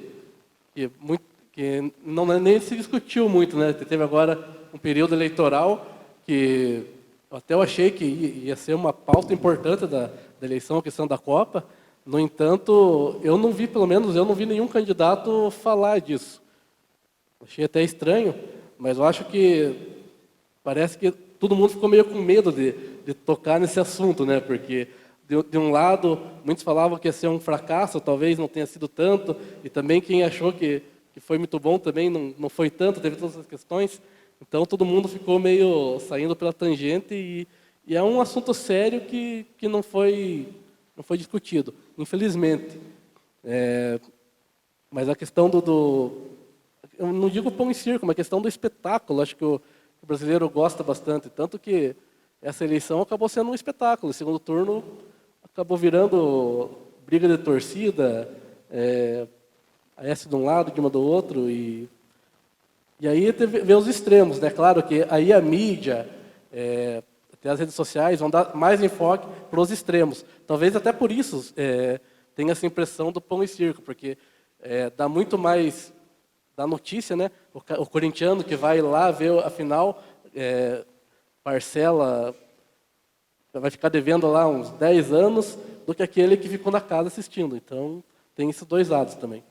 não nem se discutiu muito, né? Teve agora um período eleitoral que até eu achei que ia ser uma pauta importante da eleição, a questão da Copa. No entanto, eu não vi, pelo menos eu não vi nenhum candidato falar disso. Achei até estranho, mas eu acho que parece que todo mundo ficou meio com medo de tocar nesse assunto, né? Porque de um lado muitos falavam que ia ser um fracasso, talvez não tenha sido tanto, e também quem achou que foi muito bom também não foi tanto, teve todas essas questões. Então todo mundo ficou meio saindo pela tangente e é um assunto sério que não foi discutido, infelizmente. Mas a questão eu não digo pão e circo, mas a questão do espetáculo, acho que o brasileiro gosta bastante, tanto que essa eleição acabou sendo um espetáculo. O segundo turno acabou virando briga de torcida, Aécio de um lado, Dilma do outro, e aí vê os extremos, né? Claro que aí a mídia, até as redes sociais vão dar mais enfoque para os extremos. Talvez até por isso tenha essa impressão do pão e circo, porque dá muito mais da notícia, né? O corintiano que vai lá ver a final, parcela, vai ficar devendo lá uns 10 anos, do que aquele que ficou na casa assistindo. Então, tem esses dois lados também.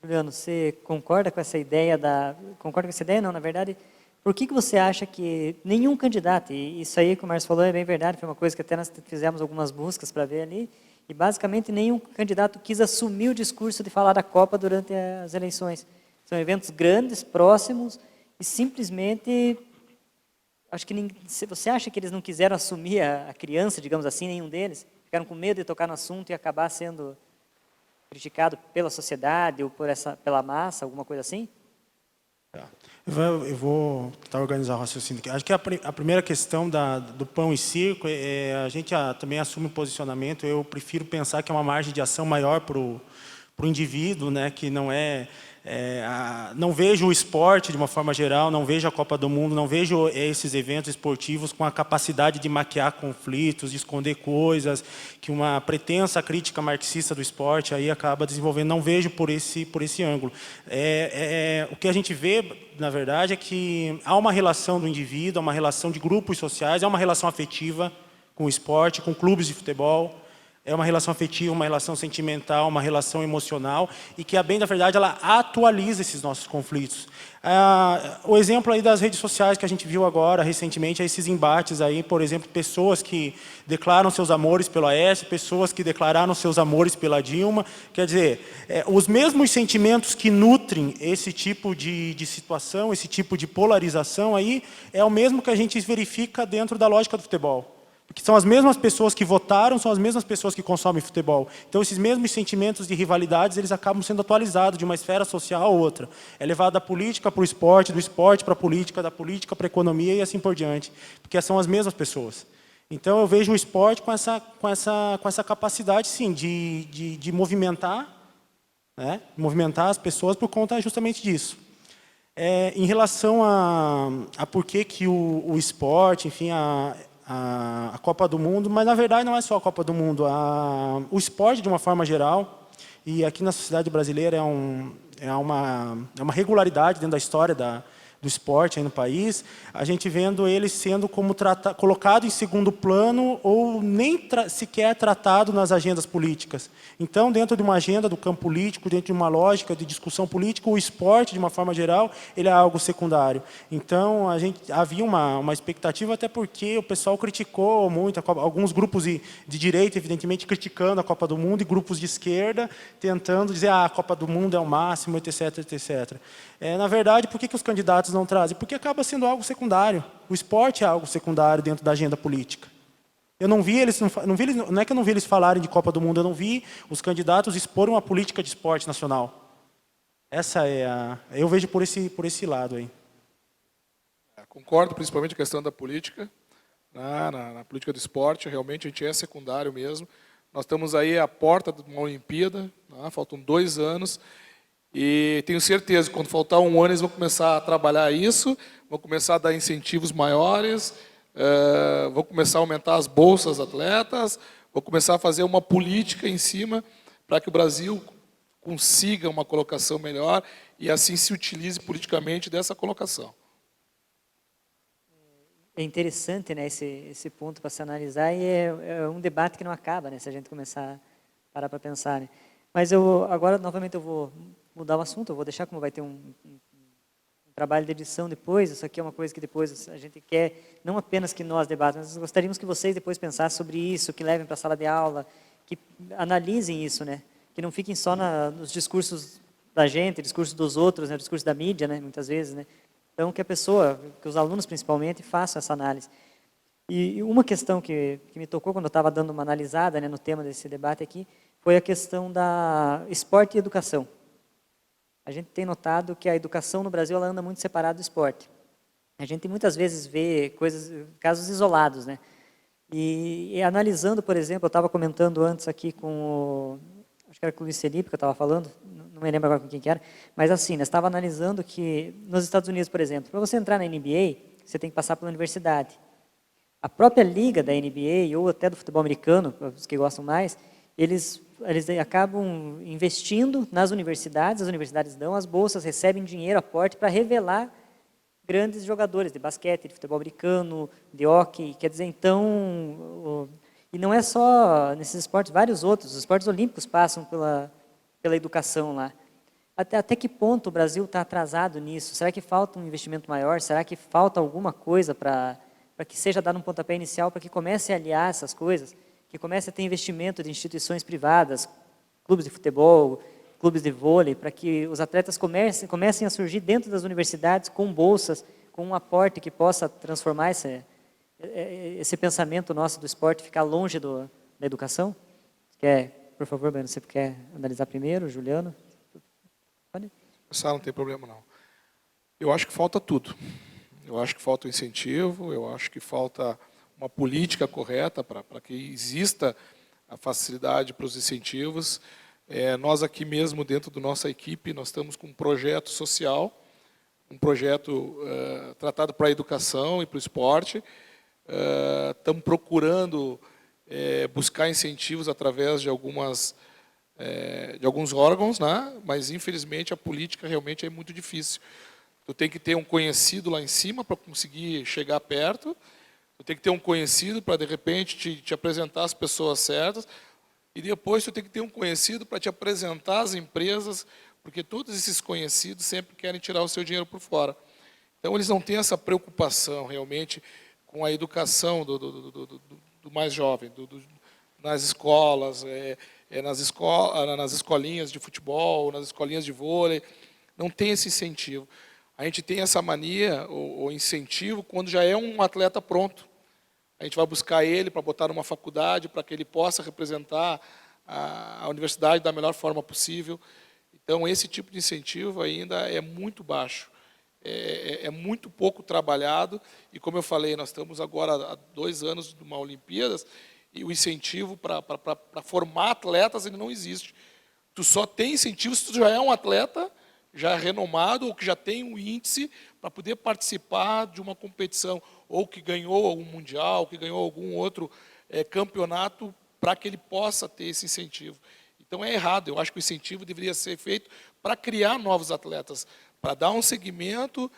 Juliano, você concorda com essa ideia Concorda com essa ideia? Não, na verdade, por que você acha que nenhum candidato, e isso aí que o Márcio falou é bem verdade, foi uma coisa que até nós fizemos algumas buscas para ver ali, e basicamente nenhum candidato quis assumir o discurso de falar da Copa durante as eleições. São eventos grandes, próximos, e simplesmente, acho que você acha que eles não quiseram assumir a criança, digamos assim, nenhum deles? Ficaram com medo de tocar no assunto e acabar sendo criticado pela sociedade ou pela massa, alguma coisa assim? Eu vou tentar organizar o raciocínio aqui. Acho que a primeira questão do pão e circo, a gente também assume um posicionamento. Eu prefiro pensar que é uma margem de ação maior para o indivíduo, né, que não vejo o esporte de uma forma geral, não vejo a Copa do Mundo, não vejo esses eventos esportivos com a capacidade de maquiar conflitos, de esconder coisas, que uma pretensa crítica marxista do esporte aí acaba desenvolvendo. Não vejo por esse ângulo. O que a gente vê, na verdade, é que há uma relação do indivíduo, há uma relação de grupos sociais, há uma relação afetiva com o esporte, com clubes de futebol. É uma relação afetiva, uma relação sentimental, uma relação emocional, e que, a bem da verdade, ela atualiza esses nossos conflitos. O exemplo aí das redes sociais que a gente viu agora, recentemente, é esses embates aí, por exemplo, pessoas que declaram seus amores pelo Aécio, pessoas que declararam seus amores pela Dilma. Quer dizer, os mesmos sentimentos que nutrem esse tipo de situação, esse tipo de polarização aí, é o mesmo que a gente verifica dentro da lógica do futebol. Porque são as mesmas pessoas que votaram, são as mesmas pessoas que consomem futebol. Então, esses mesmos sentimentos de rivalidades, eles acabam sendo atualizados de uma esfera social a outra. É levado da política para o esporte, do esporte para a política, da política para a economia e assim por diante. Porque são as mesmas pessoas. Então, eu vejo o esporte com essa capacidade, sim, de movimentar, né? Movimentar as pessoas por conta justamente disso. Em relação a por que o esporte, enfim, a Copa do Mundo, mas na verdade não é só a Copa do Mundo, o esporte de uma forma geral, e aqui na sociedade brasileira é uma regularidade dentro da história do esporte aí no país, a gente vendo ele sendo colocado em segundo plano ou nem sequer tratado nas agendas políticas. Então, dentro de uma agenda do campo político, dentro de uma lógica de discussão política, o esporte, de uma forma geral, ele é algo secundário. Então, havia uma expectativa, até porque o pessoal criticou muito, alguns grupos de direita, evidentemente, criticando a Copa do Mundo, e grupos de esquerda tentando dizer a Copa do Mundo é o máximo, etc, etc. Na verdade, por que os candidatos não trazem? Porque acaba sendo algo secundário. O esporte é algo secundário dentro da agenda política. Eu não vi eles, não é que eu não vi eles falarem de Copa do Mundo, eu não vi os candidatos exporem uma política de esporte nacional. Eu vejo por esse lado aí. Concordo, principalmente a questão da política. Na política do esporte, realmente a gente é secundário mesmo. Nós estamos aí à porta de uma Olimpíada, faltam 2 anos. E tenho certeza que quando faltar um ano eles vão começar a trabalhar isso, vão começar a dar incentivos maiores, vão começar a aumentar as bolsas atletas, vão começar a fazer uma política em cima para que o Brasil consiga uma colocação melhor e assim se utilize politicamente dessa colocação. É interessante, né, esse ponto para se analisar e é um debate que não acaba, né, se a gente começar a parar para pensar, né. Mas agora, novamente, eu vou mudar o assunto, eu vou deixar como vai ter um trabalho de edição depois, isso aqui é uma coisa que depois a gente quer, não apenas que nós debatamos, mas gostaríamos que vocês depois pensassem sobre isso, que levem para a sala de aula, que analisem isso, né, que não fiquem só nos discursos da gente, discursos dos outros, né, discurso da mídia, né, muitas vezes, né. Então, que que os alunos principalmente, façam essa análise. E uma questão que me tocou quando eu estava dando uma analisada, né, no tema desse debate aqui, foi a questão da esporte e educação. A gente tem notado que a educação no Brasil ela anda muito separada do esporte. A gente muitas vezes vê casos isolados, né? E analisando, por exemplo, eu estava comentando antes aqui acho que era com o Luiz Felipe que eu estava falando, não me lembro agora com quem que era, mas assim, nós estava analisando que nos Estados Unidos, por exemplo, para você entrar na NBA, você tem que passar pela universidade. A própria liga da NBA, ou até do futebol americano, para os que gostam mais, eles acabam investindo nas universidades, as universidades dão as bolsas, recebem dinheiro, aporte para revelar grandes jogadores de basquete, de futebol americano, de hóquei, quer dizer, então, e não é só nesses esportes, vários outros, os esportes olímpicos passam pela educação lá. Até que ponto o Brasil está atrasado nisso? Será que falta um investimento maior? Será que falta alguma coisa para que seja dado um pontapé inicial, para que comece a aliar essas coisas? Que comece a ter investimento de instituições privadas, clubes de futebol, clubes de vôlei, para que os atletas comecem a surgir dentro das universidades com bolsas, com um aporte que possa transformar esse pensamento nosso do esporte, ficar longe da educação? Por favor, Breno, você quer analisar primeiro, Juliano? Pode? Não tem problema não. Eu acho que falta tudo. Eu acho que falta o incentivo, eu acho que falta uma política correta para que exista a facilidade para os incentivos. Nós aqui mesmo, dentro da nossa equipe, nós estamos com um projeto social, um projeto tratado para a educação e para o esporte. Estamos procurando buscar incentivos através de alguns órgãos, né? Mas, infelizmente, a política realmente é muito difícil. Tu tem que ter um conhecido lá em cima para conseguir chegar perto, tu tem que ter um conhecido para, de repente, te apresentar as pessoas certas, e depois tu tem que ter um conhecido para te apresentar as empresas, porque todos esses conhecidos sempre querem tirar o seu dinheiro por fora. Então, eles não têm essa preocupação, realmente, com a educação do mais jovem, nas escolas, nas escolinhas de futebol, nas escolinhas de vôlei, não tem esse incentivo. A gente tem essa mania, ou incentivo, quando já é um atleta pronto. A gente vai buscar ele para botar numa faculdade, para que ele possa representar a universidade da melhor forma possível. Então, esse tipo de incentivo ainda é muito baixo. É muito pouco trabalhado. E, como eu falei, nós estamos agora há 2 anos de uma Olimpíadas, e o incentivo para formar atletas ele não existe. Tu só tem incentivo se tu já é um atleta já renomado ou que já tem um índice para poder participar de uma competição, ou que ganhou algum mundial, que ganhou algum outro campeonato, para que ele possa ter esse incentivo. Então é errado, eu acho que o incentivo deveria ser feito para criar novos atletas, para dar um segmento,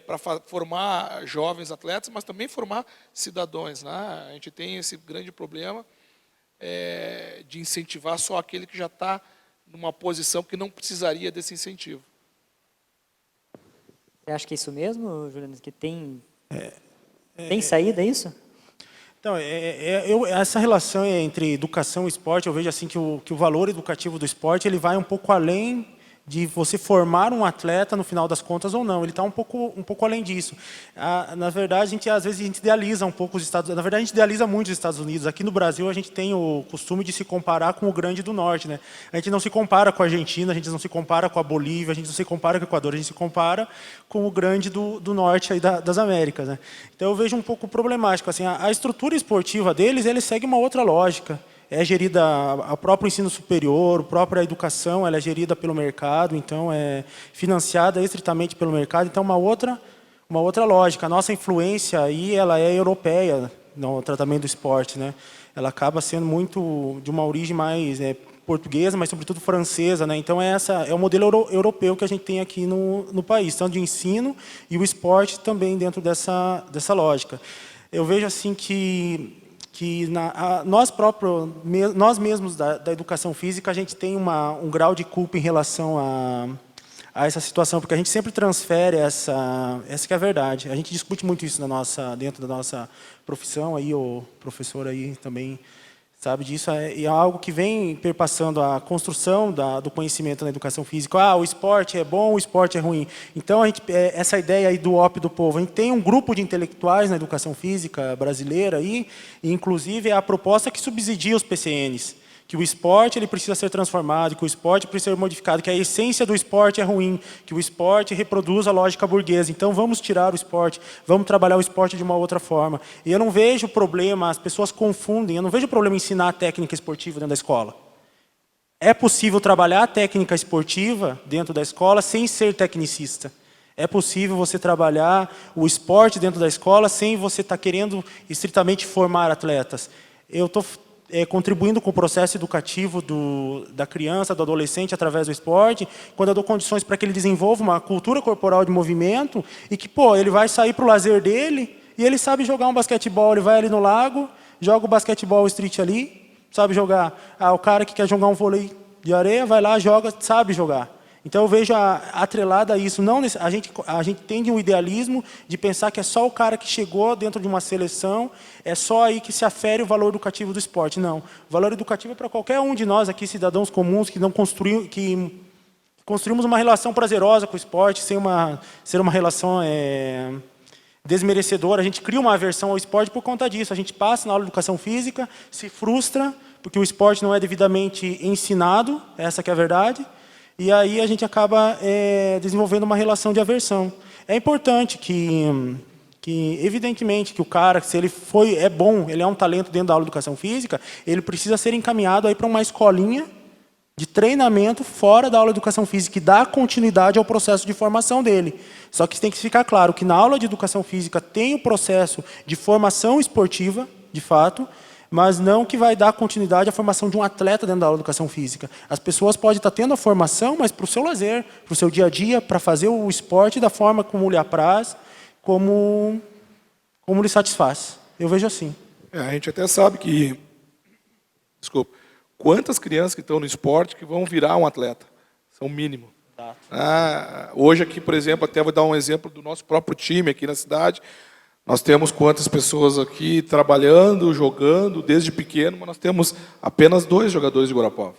para formar jovens atletas, mas também formar cidadãos, né? A gente tem esse grande problema de incentivar só aquele que já está numa posição que não precisaria desse incentivo. Você acha que é isso mesmo, Juliano? Que tem saída, é isso? Então, essa relação entre educação e esporte, eu vejo assim que o valor educativo do esporte ele vai um pouco além de você formar um atleta no final das contas ou não. Ele está um pouco além disso. Na verdade, às vezes a gente idealiza um pouco os Estados Unidos. Na verdade, a gente idealiza muito os Estados Unidos. Aqui no Brasil, a gente tem o costume de se comparar com o Grande do Norte, né? A gente não se compara com a Argentina, a gente não se compara com a Bolívia, a gente não se compara com o Equador, a gente se compara com o Grande do Norte aí das Américas, né? Então, eu vejo um pouco problemático. Assim, a estrutura esportiva deles, ele segue uma outra lógica. é gerida, o próprio ensino superior, a própria educação, ela é gerida pelo mercado, então é financiada estritamente pelo mercado, então uma outra lógica. A nossa influência aí, ela é europeia no tratamento do esporte, né? Ela acaba sendo muito de uma origem mais portuguesa, mas sobretudo francesa, né? Então é o modelo europeu que a gente tem aqui no país, tanto de ensino e o esporte também dentro dessa lógica. Eu vejo assim que nós mesmos da educação física, a gente tem um grau de culpa em relação a essa situação, porque a gente sempre transfere essa que é a verdade. A gente discute muito isso dentro da nossa profissão, aí o professor aí também sabe disso, é algo que vem perpassando a construção do conhecimento na educação física. O esporte é bom, o esporte é ruim. Então, essa ideia aí do ópio do povo, a gente tem um grupo de intelectuais na educação física brasileira, e inclusive é a proposta que subsidia os PCNs, que o esporte ele precisa ser transformado, que o esporte precisa ser modificado, que a essência do esporte é ruim, que o esporte reproduz a lógica burguesa. Então, vamos tirar o esporte, vamos trabalhar o esporte de uma outra forma. E eu não vejo problema, as pessoas confundem, eu não vejo problema em ensinar a técnica esportiva dentro da escola. É possível trabalhar a técnica esportiva dentro da escola sem ser tecnicista. É possível você trabalhar o esporte dentro da escola sem você estar querendo estritamente formar atletas. Eu estou contribuindo com o processo educativo da criança, do adolescente, através do esporte, quando eu dou condições para que ele desenvolva uma cultura corporal de movimento e que, ele vai sair para o lazer dele e ele sabe jogar um basquetebol, ele vai ali no lago, joga o basquetebol street ali, sabe jogar. O cara que quer jogar um vôlei de areia, vai lá, joga, sabe jogar. Então, eu vejo atrelada a isso. A gente tem um idealismo de pensar que é só o cara que chegou dentro de uma seleção, é só aí que se afere o valor educativo do esporte. Não. O valor educativo é para qualquer um de nós aqui, cidadãos comuns, que construímos uma relação prazerosa com o esporte, sem ser uma relação desmerecedora. A gente cria uma aversão ao esporte por conta disso. A gente passa na aula de educação física, se frustra, porque o esporte não é devidamente ensinado, essa que é a verdade. E aí a gente acaba desenvolvendo uma relação de aversão. É importante que evidentemente, que o cara, se ele é bom, ele é um talento dentro da aula de educação física, ele precisa ser encaminhado aí para uma escolinha de treinamento fora da aula de educação física, que dá continuidade ao processo de formação dele. Só que tem que ficar claro que na aula de educação física tem o processo de formação esportiva, de fato, mas não que vai dar continuidade à formação de um atleta dentro da aula de educação física. As pessoas podem estar tendo a formação, mas para o seu lazer, para o seu dia a dia, para fazer o esporte da forma como lhe apraz, como lhe satisfaz. Eu vejo assim. A gente até sabe que, quantas crianças que estão no esporte que vão virar um atleta? São mínimo. Hoje aqui, por exemplo, até vou dar um exemplo do nosso próprio time aqui na cidade. Nós temos quantas pessoas aqui trabalhando, jogando, desde pequeno, mas nós temos apenas 2 jogadores de Guarapuava.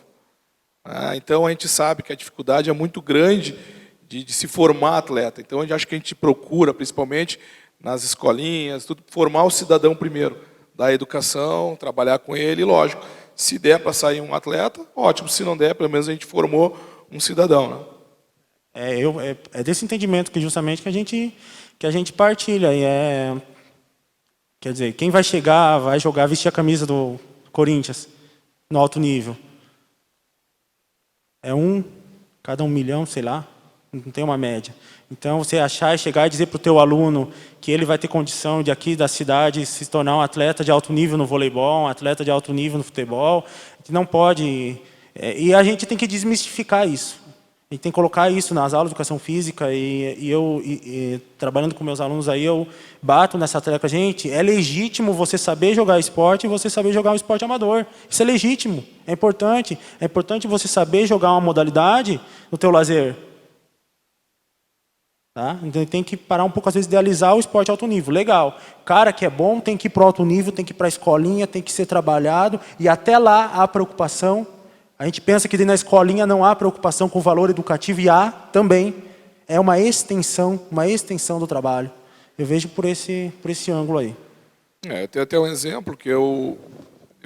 Então, a gente sabe que a dificuldade é muito grande de se formar atleta. Então, acho que a gente procura, principalmente nas escolinhas, formar o cidadão primeiro, dar educação, trabalhar com ele, e lógico, se der para sair um atleta, ótimo, se não der, pelo menos a gente formou um cidadão. Né? É desse entendimento que justamente que a gente partilha. Quer dizer, quem vai chegar, vai jogar, vestir a camisa do Corinthians no alto nível? Cada 1 milhão, sei lá, não tem uma média. Então, você achar e chegar e dizer para o teu aluno que ele vai ter condição de aqui da cidade se tornar um atleta de alto nível no voleibol, um atleta de alto nível no futebol, a gente não pode. E a gente tem que desmistificar isso. A gente tem que colocar isso nas aulas de educação física e eu, trabalhando com meus alunos aí, eu bato nessa tecla. Gente, é legítimo você saber jogar esporte e você saber jogar um esporte amador. Isso é legítimo, é importante. É importante você saber jogar uma modalidade no teu lazer. Tá? Então tem que parar um pouco, às vezes, idealizar o esporte alto nível. Legal. O cara que é bom tem que ir para o alto nível, tem que ir para a escolinha, tem que ser trabalhado, e até lá há preocupação. A gente pensa que na escolinha não há preocupação com o valor educativo, e há também. É uma extensão do trabalho. Eu vejo por esse ângulo aí. Eu tenho até um exemplo, que eu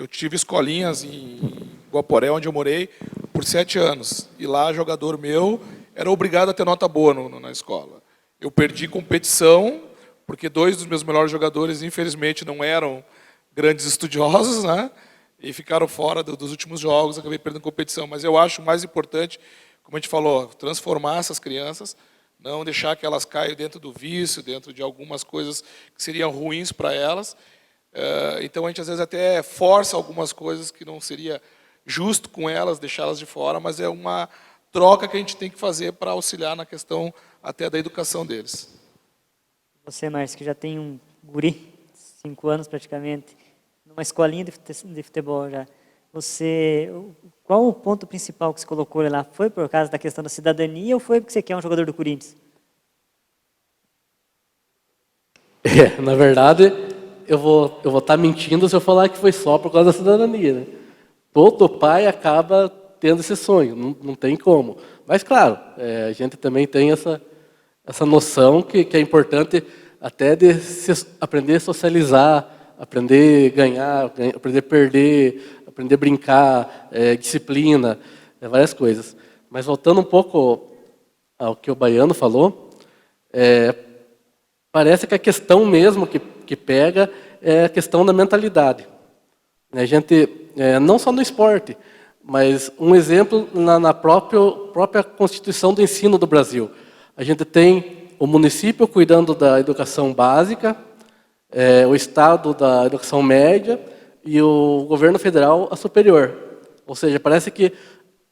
tive escolinhas em Guaporé, onde eu morei, por 7 anos. E lá, jogador meu era obrigado a ter nota boa na escola. Eu perdi competição, porque 2 dos meus melhores jogadores, infelizmente, não eram grandes estudiosos, né? e ficaram fora dos últimos jogos, acabei perdendo competição. Mas eu acho mais importante, como a gente falou, transformar essas crianças, não deixar que elas caiam dentro do vício, dentro de algumas coisas que seriam ruins para elas. Então, a gente, às vezes, até força algumas coisas que não seria justo com elas, deixá-las de fora, mas é uma troca que a gente tem que fazer para auxiliar na questão até da educação deles. Você, Márcio, que já tem um guri, 5 anos praticamente, numa escolinha de futebol já. Qual o ponto principal que você colocou lá? Foi por causa da questão da cidadania ou foi porque você quer um jogador do Corinthians? Na verdade, eu vou estar mentindo se eu falar que foi só por causa da cidadania, né? Todo pai acaba tendo esse sonho, não tem como. Mas, claro, a gente também tem essa noção que é importante até de aprender a socializar, aprender a ganhar, aprender a perder, aprender a brincar, disciplina, várias coisas. Mas voltando um pouco ao que o Baiano falou, parece que a questão mesmo que pega é a questão da mentalidade. A gente, não só no esporte, mas um exemplo na própria Constituição do Ensino do Brasil. A gente tem o município cuidando da educação básica, o Estado da educação média e o governo federal a superior. Ou seja, parece que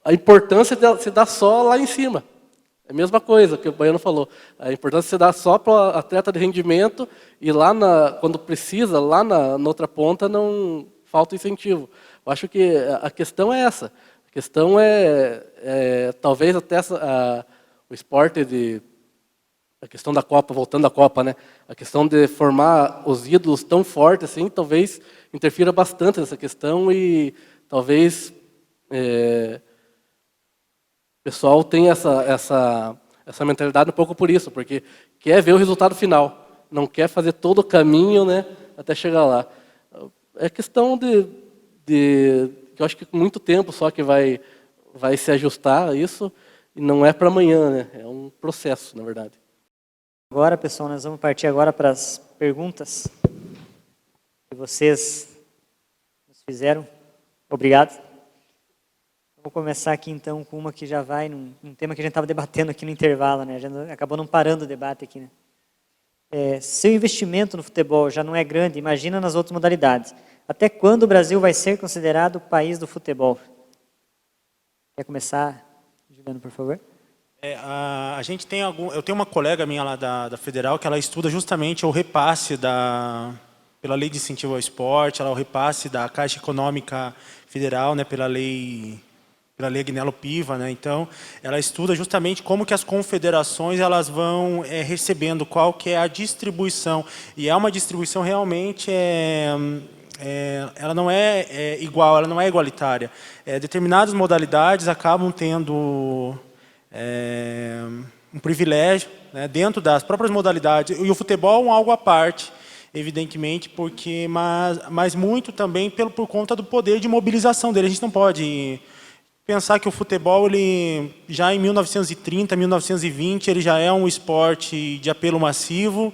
a importância se dá só lá em cima. É a mesma coisa que o Baiano falou. A importância se dá só para o atleta de rendimento e lá quando precisa, lá na outra ponta, não falta incentivo. Eu acho que a questão é essa. A questão talvez até o esporte a questão da Copa, voltando à Copa, né? A questão de formar os ídolos tão fortes assim, talvez interfira bastante nessa questão e talvez o pessoal tenha essa mentalidade um pouco por isso, porque quer ver o resultado final, não quer fazer todo o caminho, né, até chegar lá. É questão que eu acho que com muito tempo só que vai se ajustar a isso, e não é para amanhã, né? É um processo, na verdade. Agora, pessoal, nós vamos partir agora para as perguntas que vocês nos fizeram. Obrigado. Vou começar aqui, então, com uma que já vai num tema que a gente estava debatendo aqui no intervalo, né? A gente acabou não parando o debate aqui, né? Se o investimento no futebol já não é grande, imagina nas outras modalidades. Até quando o Brasil vai ser considerado o país do futebol? Quer começar, Juliano, por favor? A gente tem eu tenho uma colega minha lá da Federal que ela estuda justamente o repasse pela Lei de Incentivo ao Esporte, o repasse da Caixa Econômica Federal, né, pela lei Agnello Piva, né? Então, ela estuda justamente como que as confederações elas vão recebendo, qual que é a distribuição. E é uma distribuição realmente ela não é igual, ela não é igualitária. Determinadas modalidades acabam tendo um privilégio, né, dentro das próprias modalidades. E o futebol é algo à parte, evidentemente, mas muito também por conta do poder de mobilização dele. A gente não pode pensar que o futebol, ele já em 1930, 1920, ele já é um esporte de apelo massivo,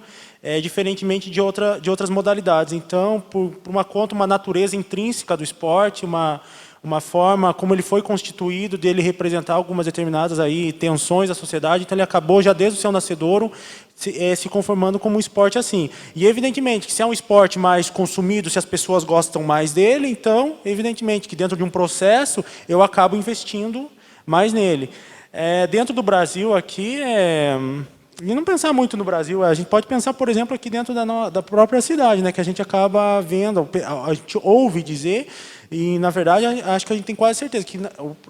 diferentemente de outras modalidades. Então, por uma natureza intrínseca do esporte, uma forma como ele foi constituído, dele representar algumas determinadas tensões da sociedade, então ele acabou já desde o seu nascedouro se conformando como um esporte assim. E evidentemente que se é um esporte mais consumido, se as pessoas gostam mais dele, então evidentemente que dentro de um processo eu acabo investindo mais nele. Dentro do Brasil aqui, e não pensar muito no Brasil, a gente pode pensar, por exemplo, aqui dentro da própria cidade, né, que a gente acaba vendo, a gente ouve dizer, e, na verdade, acho que a gente tem quase certeza que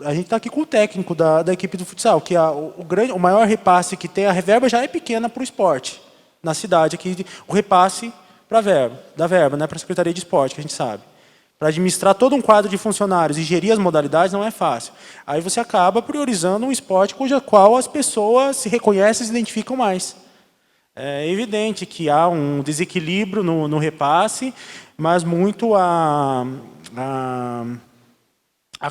a gente está aqui com o técnico da equipe do futsal, que o maior repasse que tem, a reverba já é pequena para o esporte, na cidade, aqui, o repasse da verba, né, para a Secretaria de Esporte, que a gente sabe. Para administrar todo um quadro de funcionários e gerir as modalidades não é fácil. Aí você acaba priorizando um esporte qual as pessoas se reconhecem e se identificam mais. É evidente que há um desequilíbrio no repasse, mas muito a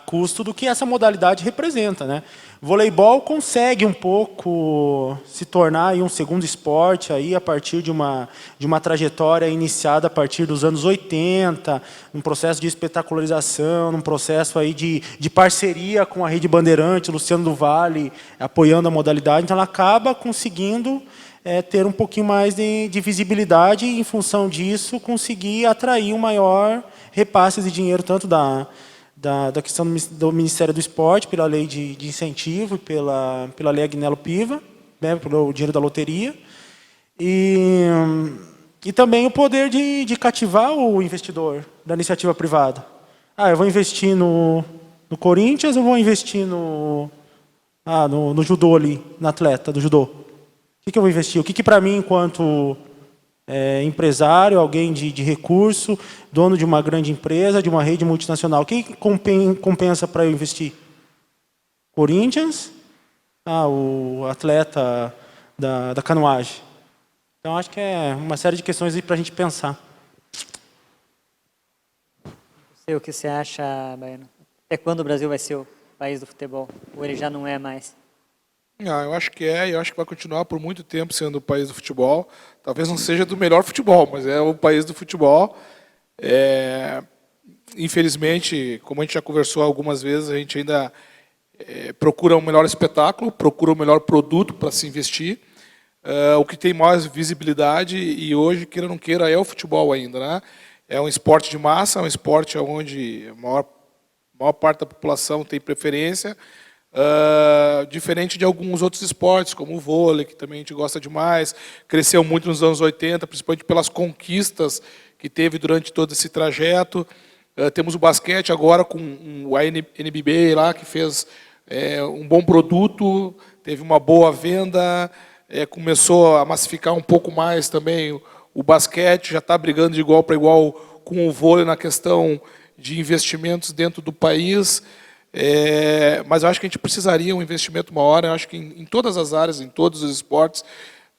custo do que essa modalidade representa, né? Voleibol consegue um pouco se tornar aí um segundo esporte aí a partir de uma trajetória iniciada a partir dos anos 80, num processo de espetacularização, num processo aí de parceria com a Rede Bandeirante, Luciano do Vale, apoiando a modalidade. Então, ela acaba conseguindo ter um pouquinho mais de visibilidade e, em função disso, conseguir atrair um maior repasse de dinheiro, tanto da questão do Ministério do Esporte, pela lei de incentivo, e pela lei Agnello Piva, né, pelo dinheiro da loteria, e também o poder de cativar o investidor da iniciativa privada. Eu vou investir no Corinthians, ou vou investir no judô ali, no atleta do judô? O que eu vou investir? O que para mim, enquanto empresário, alguém de recurso, dono de uma grande empresa, de uma rede multinacional, o que compensa para eu investir? Corinthians? O atleta da canoagem. Então, acho que é uma série de questões para a gente pensar. O que você acha, Baiano? Até quando o Brasil vai ser o país do futebol? Ou ele já não é mais? Eu acho que eu acho que vai continuar por muito tempo sendo o país do futebol. Talvez não seja do melhor futebol, mas é o país do futebol. Infelizmente, como a gente já conversou algumas vezes, a gente ainda procura um melhor espetáculo, procura um melhor produto para se investir. O que tem mais visibilidade, e hoje, queira ou não queira, é o futebol ainda, né? É um esporte de massa, é um esporte onde a maior parte da população tem preferência. Diferente de alguns outros esportes, como o vôlei, que também a gente gosta demais, cresceu muito nos anos 80, principalmente pelas conquistas que teve durante todo esse trajeto. Temos o basquete agora com a NBB lá, que fez um bom produto, teve uma boa venda, começou a massificar um pouco mais também o basquete, já está brigando de igual para igual com o vôlei na questão de investimentos dentro do país. Mas eu acho que a gente precisaria um investimento maior, eu acho que em todas as áreas, em todos os esportes,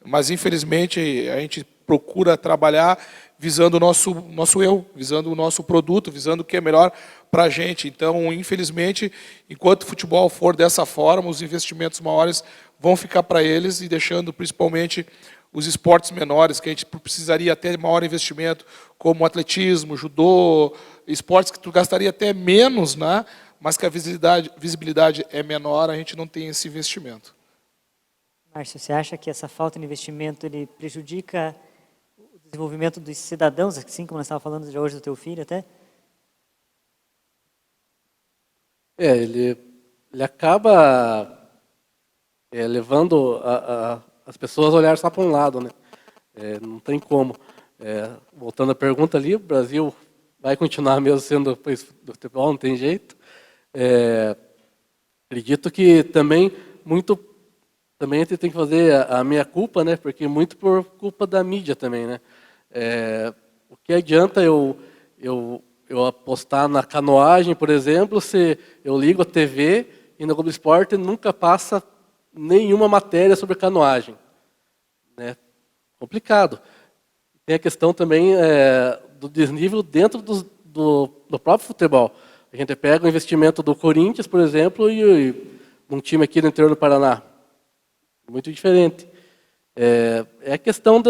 mas infelizmente a gente procura trabalhar visando o nosso eu, visando o nosso produto, visando o que é melhor para a gente. Então, infelizmente, enquanto o futebol for dessa forma, os investimentos maiores vão ficar para eles, e deixando principalmente os esportes menores, que a gente precisaria ter maior investimento, como atletismo, judô, esportes que tu gastaria até menos, né? Mas que a visibilidade é menor, a gente não tem esse investimento. Márcio, você acha que essa falta de investimento ele prejudica o desenvolvimento dos cidadãos, assim como nós estávamos falando de hoje do teu filho até? Ele acaba levando as pessoas a olhar só para um lado, né? Não tem como. Voltando à pergunta ali, o Brasil vai continuar mesmo sendo o país do futebol, não tem jeito. Acredito que também a gente tem que fazer a meia culpa, né? Porque muito por culpa da mídia também, né? O que adianta eu apostar na canoagem, por exemplo, se eu ligo a TV e no Globo Esporte nunca passa nenhuma matéria sobre canoagem, né? Complicado. Tem a questão também do desnível dentro do próprio futebol. A gente pega o investimento do Corinthians, por exemplo, e um time aqui no interior do Paraná. Muito diferente. A questão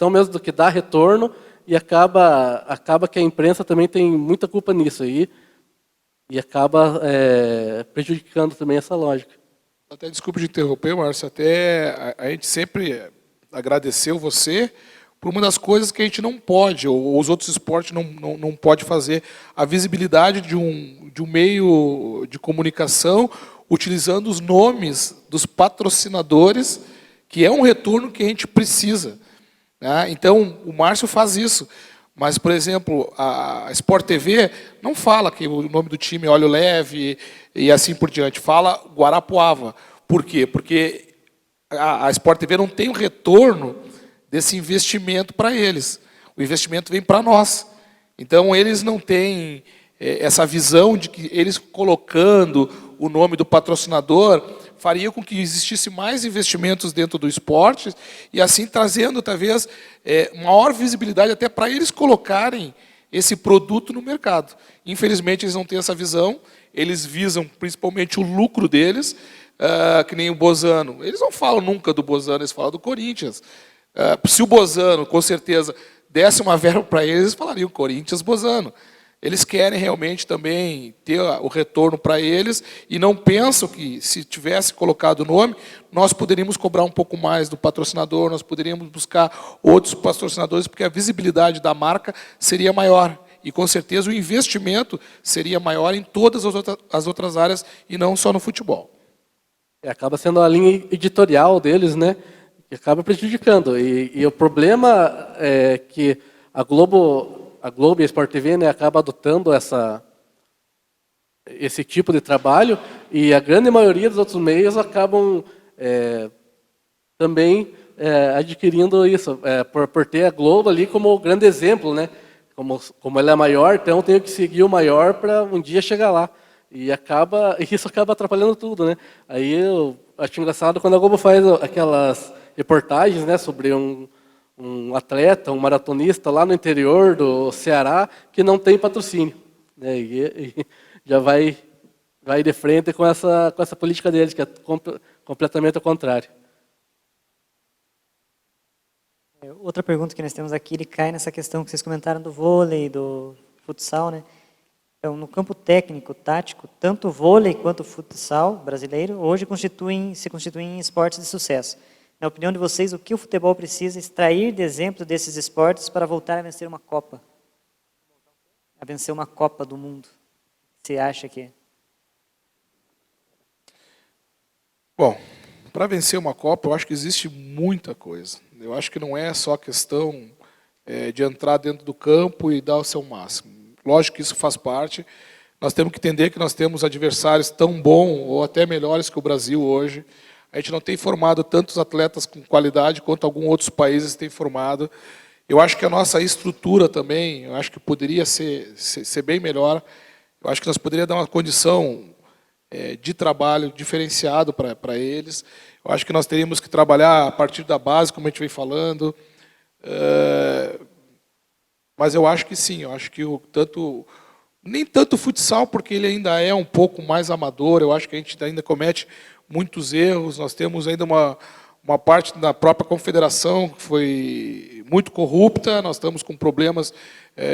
mesmo do que dá retorno, e acaba que a imprensa também tem muita culpa nisso aí, e acaba prejudicando também essa lógica. Até desculpe de interromper, Márcio, até a gente sempre agradeceu você por uma das coisas que a gente não pode, ou os outros esportes não pode fazer, a visibilidade de um meio de comunicação utilizando os nomes dos patrocinadores, que é um retorno que a gente precisa, né? Então, o Márcio faz isso. Mas, por exemplo, a Sport TV não fala que o nome do time é Óleo Leve e assim por diante. Fala Guarapuava. Por quê? Porque a Sport TV não tem o retorno desse investimento para eles. O investimento vem para nós. Então, eles não têm essa visão de que eles colocando o nome do patrocinador faria com que existisse mais investimentos dentro do esporte e assim trazendo, talvez, maior visibilidade até para eles colocarem esse produto no mercado. Infelizmente, eles não têm essa visão, eles visam principalmente o lucro deles, que nem o Bozano. Eles não falam nunca do Bozano, eles falam do Corinthians. Se o Bozano, com certeza, desse uma verba para eles, eles falariam Corinthians, Bozano. Eles querem realmente também ter o retorno para eles e não pensam que, se tivesse colocado o nome, nós poderíamos cobrar um pouco mais do patrocinador, nós poderíamos buscar outros patrocinadores, porque a visibilidade da marca seria maior. E, com certeza, o investimento seria maior em todas as outras áreas e não só no futebol. Acaba sendo a linha editorial deles, né, que acaba prejudicando. E o problema é que a Globo e a Sport TV, né, acaba adotando esse tipo de trabalho e a grande maioria dos outros meios acabam também adquirindo isso, por ter a Globo ali como grande exemplo, né? Como ela é maior, então tenho que seguir o maior para um dia chegar lá. E isso acaba atrapalhando tudo, né? Aí eu acho engraçado quando a Globo faz aquelas reportagens, né, sobre um atleta, um maratonista lá no interior do Ceará que não tem patrocínio, né? E já vai de frente com essa política deles, que é completamente ao contrário. Outra pergunta que nós temos aqui, ele cai nessa questão que vocês comentaram do vôlei, do futsal, né? Então, no campo técnico, tático, tanto o vôlei quanto o futsal brasileiro hoje se constituem esportes de sucesso. Na opinião de vocês, o que o futebol precisa extrair de exemplo desses esportes para voltar a vencer uma Copa? A vencer uma Copa do Mundo? O que você acha que é? Bom, para vencer uma Copa, eu acho que existe muita coisa. Eu acho que não é só questão de entrar dentro do campo e dar o seu máximo. Lógico que isso faz parte. Nós temos que entender que nós temos adversários tão bons ou até melhores que o Brasil hoje. A gente não tem formado tantos atletas com qualidade quanto alguns outros países têm formado. Eu acho que a nossa estrutura também, eu acho que poderia ser bem melhor. Eu acho que nós poderíamos dar uma condição de trabalho diferenciado para eles. Eu acho que nós teríamos que trabalhar a partir da base, como a gente vem falando. Mas eu acho que sim, eu acho que nem tanto o futsal, porque ele ainda é um pouco mais amador, eu acho que a gente ainda comete muitos erros, nós temos ainda uma parte da própria confederação que foi muito corrupta, nós estamos com problemas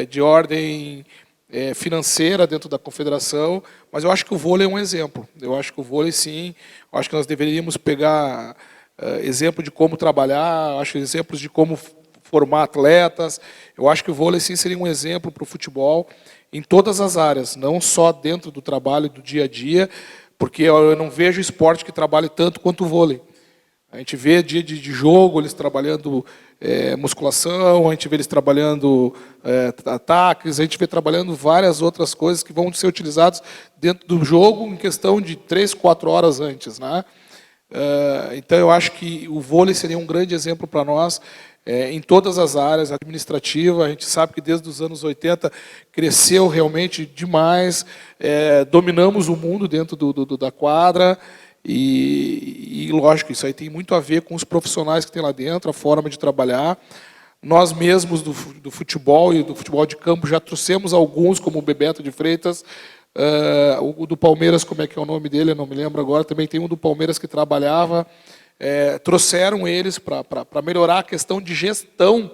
de ordem financeira dentro da confederação, mas eu acho que o vôlei é um exemplo. Eu acho que o vôlei, sim, eu acho que nós deveríamos pegar exemplo de como trabalhar, acho exemplos de como formar atletas. Eu acho que o vôlei, sim, seria um exemplo para o futebol em todas as áreas, não só dentro do trabalho do dia a dia, porque eu não vejo esporte que trabalhe tanto quanto o vôlei. A gente vê dia de jogo, eles trabalhando musculação, a gente vê eles trabalhando ataques, a gente vê trabalhando várias outras coisas que vão ser utilizadas dentro do jogo em questão de 3, 4 horas antes, né? Então, eu acho que o vôlei seria um grande exemplo para nós, em todas as áreas, administrativa. A gente sabe que desde os anos 80 cresceu realmente demais, dominamos o mundo dentro da quadra, e lógico, isso aí tem muito a ver com os profissionais que tem lá dentro, a forma de trabalhar. Nós mesmos do futebol e do futebol de campo já trouxemos alguns, como o Bebeto de Freitas, o do Palmeiras, como é que é o nome dele, eu não me lembro agora, também tem um do Palmeiras que trabalhava, trouxeram eles para melhorar a questão de gestão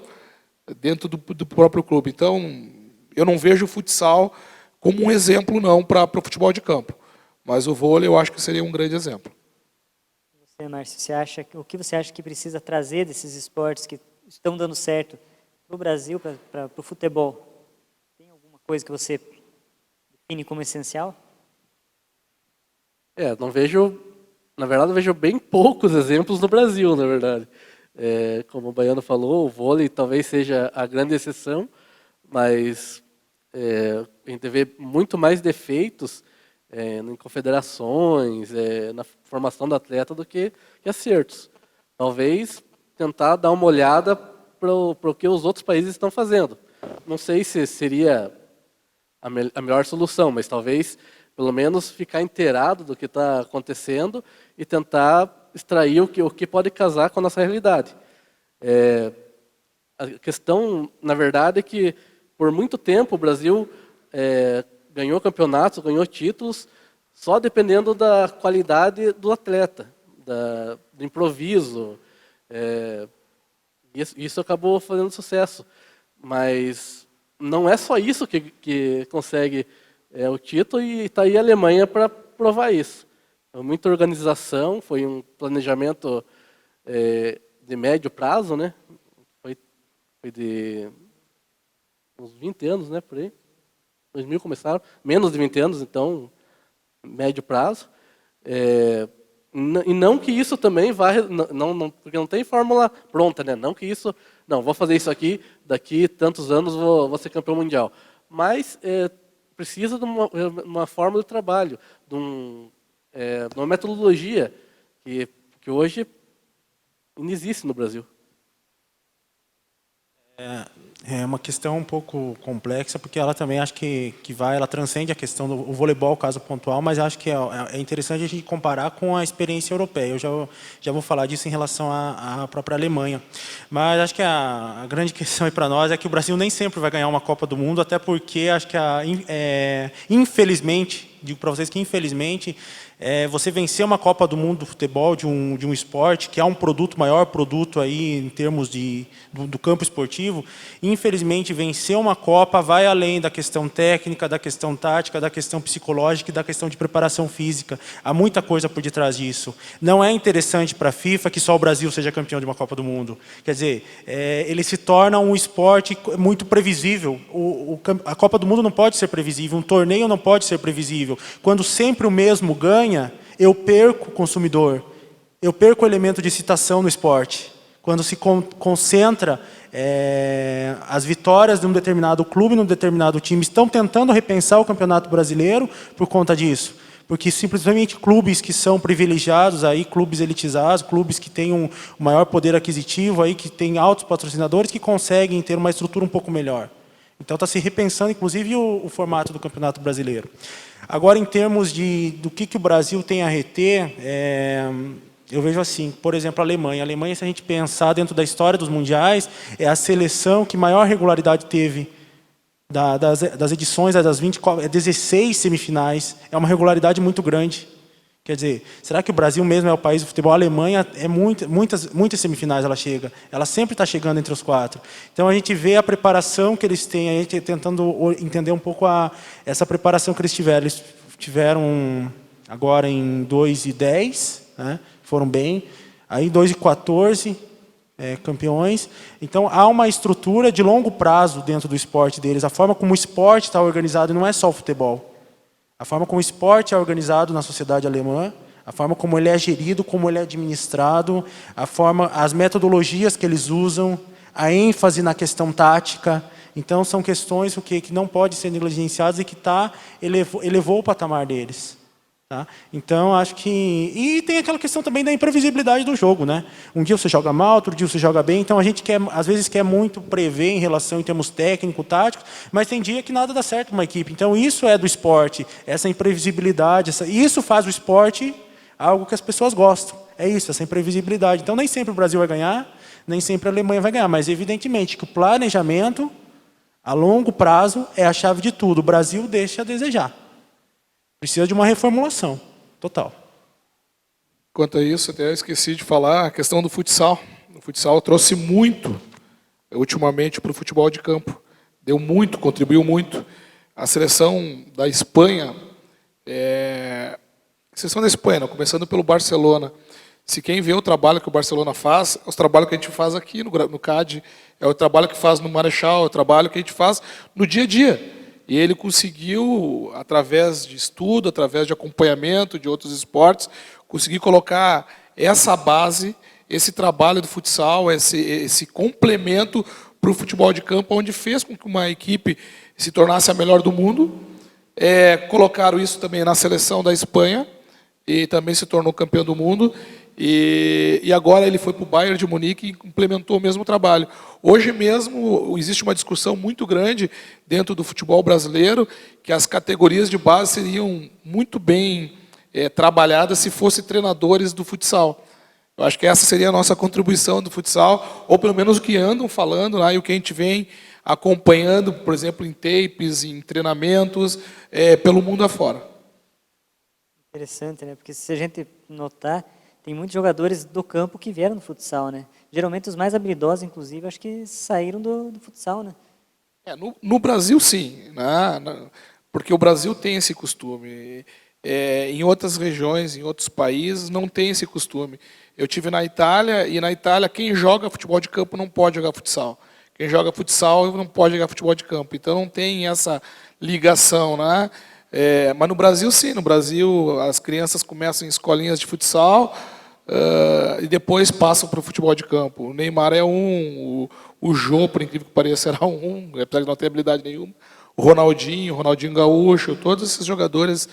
dentro do próprio clube. Então, eu não vejo o futsal como um exemplo não para o futebol de campo, mas o vôlei eu acho que seria um grande exemplo. Você, Márcio, o que você acha que precisa trazer desses esportes que estão dando certo para o Brasil, para o futebol? Tem alguma coisa que você define como essencial? Não vejo, na verdade, eu vejo bem poucos exemplos no Brasil, na verdade. Como o Baiano falou, o vôlei talvez seja a grande exceção, mas a gente vê muito mais defeitos em confederações, na formação do atleta do que acertos. Talvez tentar dar uma olhada para o que os outros países estão fazendo. Não sei se seria a melhor solução, mas talvez, pelo menos, ficar inteirado do que está acontecendo e tentar extrair o que pode casar com a nossa realidade. A questão, na verdade, é que por muito tempo o Brasil ganhou campeonatos, ganhou títulos, só dependendo da qualidade do atleta, do improviso. Isso acabou fazendo sucesso. Mas não é só isso que consegue o título, e está aí a Alemanha para provar isso. Muita organização, foi um planejamento de médio prazo, né? Foi de uns 20 anos, né, por aí. 2000 começaram, menos de 20 anos, então, médio prazo. E não que isso também vai, porque não tem fórmula pronta, né? Não que isso, não, vou fazer isso aqui, daqui tantos anos vou ser campeão mundial. Mas precisa de uma forma de trabalho, de uma metodologia que hoje não existe no Brasil. É uma questão um pouco complexa, porque ela também acho que ela transcende a questão do voleibol, caso pontual, mas acho que é interessante a gente comparar com a experiência europeia. Eu já vou falar disso em relação à própria Alemanha. Mas acho que a grande questão para nós é que o Brasil nem sempre vai ganhar uma Copa do Mundo, até porque acho que, infelizmente, digo para vocês que infelizmente, você vencer uma Copa do Mundo do futebol, de um esporte, que é um produto, maior produto aí em termos do campo esportivo, infelizmente vencer uma Copa vai além da questão técnica, da questão tática, da questão psicológica e da questão de preparação física. Há muita coisa por detrás disso. Não é interessante para a FIFA que só o Brasil seja campeão de uma Copa do Mundo. Quer dizer, ele se torna um esporte muito previsível. A Copa do Mundo não pode ser previsível, um torneio não pode ser previsível. Quando sempre o mesmo ganha, eu perco o consumidor, eu perco o elemento de excitação no esporte. Quando se concentra as vitórias de um determinado clube, num determinado time, estão tentando repensar o Campeonato Brasileiro por conta disso. Porque simplesmente clubes que são privilegiados, aí, clubes elitizados, clubes que têm um maior poder aquisitivo, aí, que têm altos patrocinadores, que conseguem ter uma estrutura um pouco melhor. Então está se repensando, inclusive, o formato do Campeonato Brasileiro. Agora, em termos do que o Brasil tem a reter, eu vejo assim, por exemplo, a Alemanha. A Alemanha, se a gente pensar dentro da história dos mundiais, é a seleção que maior regularidade teve das edições, das 16 semifinais. É uma regularidade muito grande. Quer dizer, será que o Brasil mesmo é o país do futebol? A Alemanha, muitas semifinais ela chega. Ela sempre está chegando entre os 4. Então, a gente vê a preparação que eles têm, a gente tentando entender um pouco essa preparação que eles tiveram. Eles tiveram agora em 2010, né? Foram bem. Aí, em 2014, campeões. Então, há uma estrutura de longo prazo dentro do esporte deles. A forma como o esporte está organizado não é só o futebol. A forma como o esporte é organizado na sociedade alemã, a forma como ele é gerido, como ele é administrado, as metodologias que eles usam, a ênfase na questão tática. Então, são questões que não podem ser negligenciadas e que elevou o patamar deles. Tá? Então, acho que... E tem aquela questão também da imprevisibilidade do jogo, né? Um dia você joga mal, outro dia você joga bem. Então, a gente às vezes quer muito prever em termos técnicos, táticos, mas tem dia que nada dá certo para uma equipe. Então, isso é do esporte, essa imprevisibilidade. Isso faz o esporte algo que as pessoas gostam. É isso, essa imprevisibilidade. Então, nem sempre o Brasil vai ganhar, nem sempre a Alemanha vai ganhar. Mas, evidentemente, que o planejamento, a longo prazo, é a chave de tudo. O Brasil deixa a desejar. Precisa de uma reformulação total. Quanto a isso, até eu esqueci de falar a questão do futsal. O futsal trouxe muito, ultimamente, para o futebol de campo. Deu muito, contribuiu muito. A seleção da Espanha, não, começando pelo Barcelona. Se quem vê o trabalho que o Barcelona faz, é o trabalho que a gente faz aqui no CAD, é o trabalho que faz no Marechal, é o trabalho que a gente faz no dia a dia. E ele conseguiu, através de estudo, através de acompanhamento de outros esportes, conseguir colocar essa base, esse trabalho do futsal, esse complemento para o futebol de campo, onde fez com que uma equipe se tornasse a melhor do mundo. Colocaram isso também na seleção da Espanha, e também se tornou campeão do mundo. E agora ele foi para o Bayern de Munique e implementou o mesmo trabalho. Hoje mesmo existe uma discussão muito grande dentro do futebol brasileiro que as categorias de base seriam muito bem trabalhadas se fossem treinadores do futsal. Eu acho que essa seria a nossa contribuição do futsal, ou pelo menos o que andam falando lá e o que a gente vem acompanhando, por exemplo, em tapes, em treinamentos, pelo mundo afora. Interessante, né? Porque se a gente notar, tem muitos jogadores do campo que vieram do futsal, né? Geralmente os mais habilidosos, inclusive, acho que saíram do futsal, né? No Brasil, sim, né? Porque o Brasil tem esse costume. Em outras regiões, em outros países, não tem esse costume. Eu tive na Itália, e na Itália quem joga futebol de campo não pode jogar futsal. Quem joga futsal não pode jogar futebol de campo. Então não tem essa ligação, né? Mas no Brasil, sim. No Brasil, as crianças começam em escolinhas de futsal e depois passam para o futebol de campo. O Neymar é o Jô, por incrível que pareça, era apesar de não ter habilidade nenhuma. O Ronaldinho Gaúcho, todos esses jogadores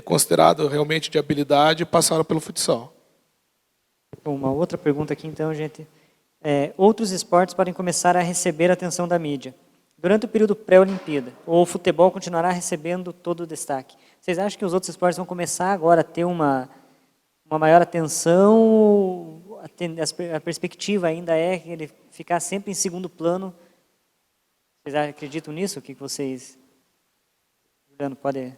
considerados realmente de habilidade passaram pelo futsal. Uma outra pergunta aqui, então, gente. Outros esportes podem começar a receber a atenção da mídia durante o período pré-Olimpíada, ou o futebol continuará recebendo todo o destaque? Vocês acham que os outros esportes vão começar agora a ter uma maior atenção? A perspectiva ainda é ele ficar sempre em segundo plano? Vocês acreditam nisso? O que vocês... Juliano, pode...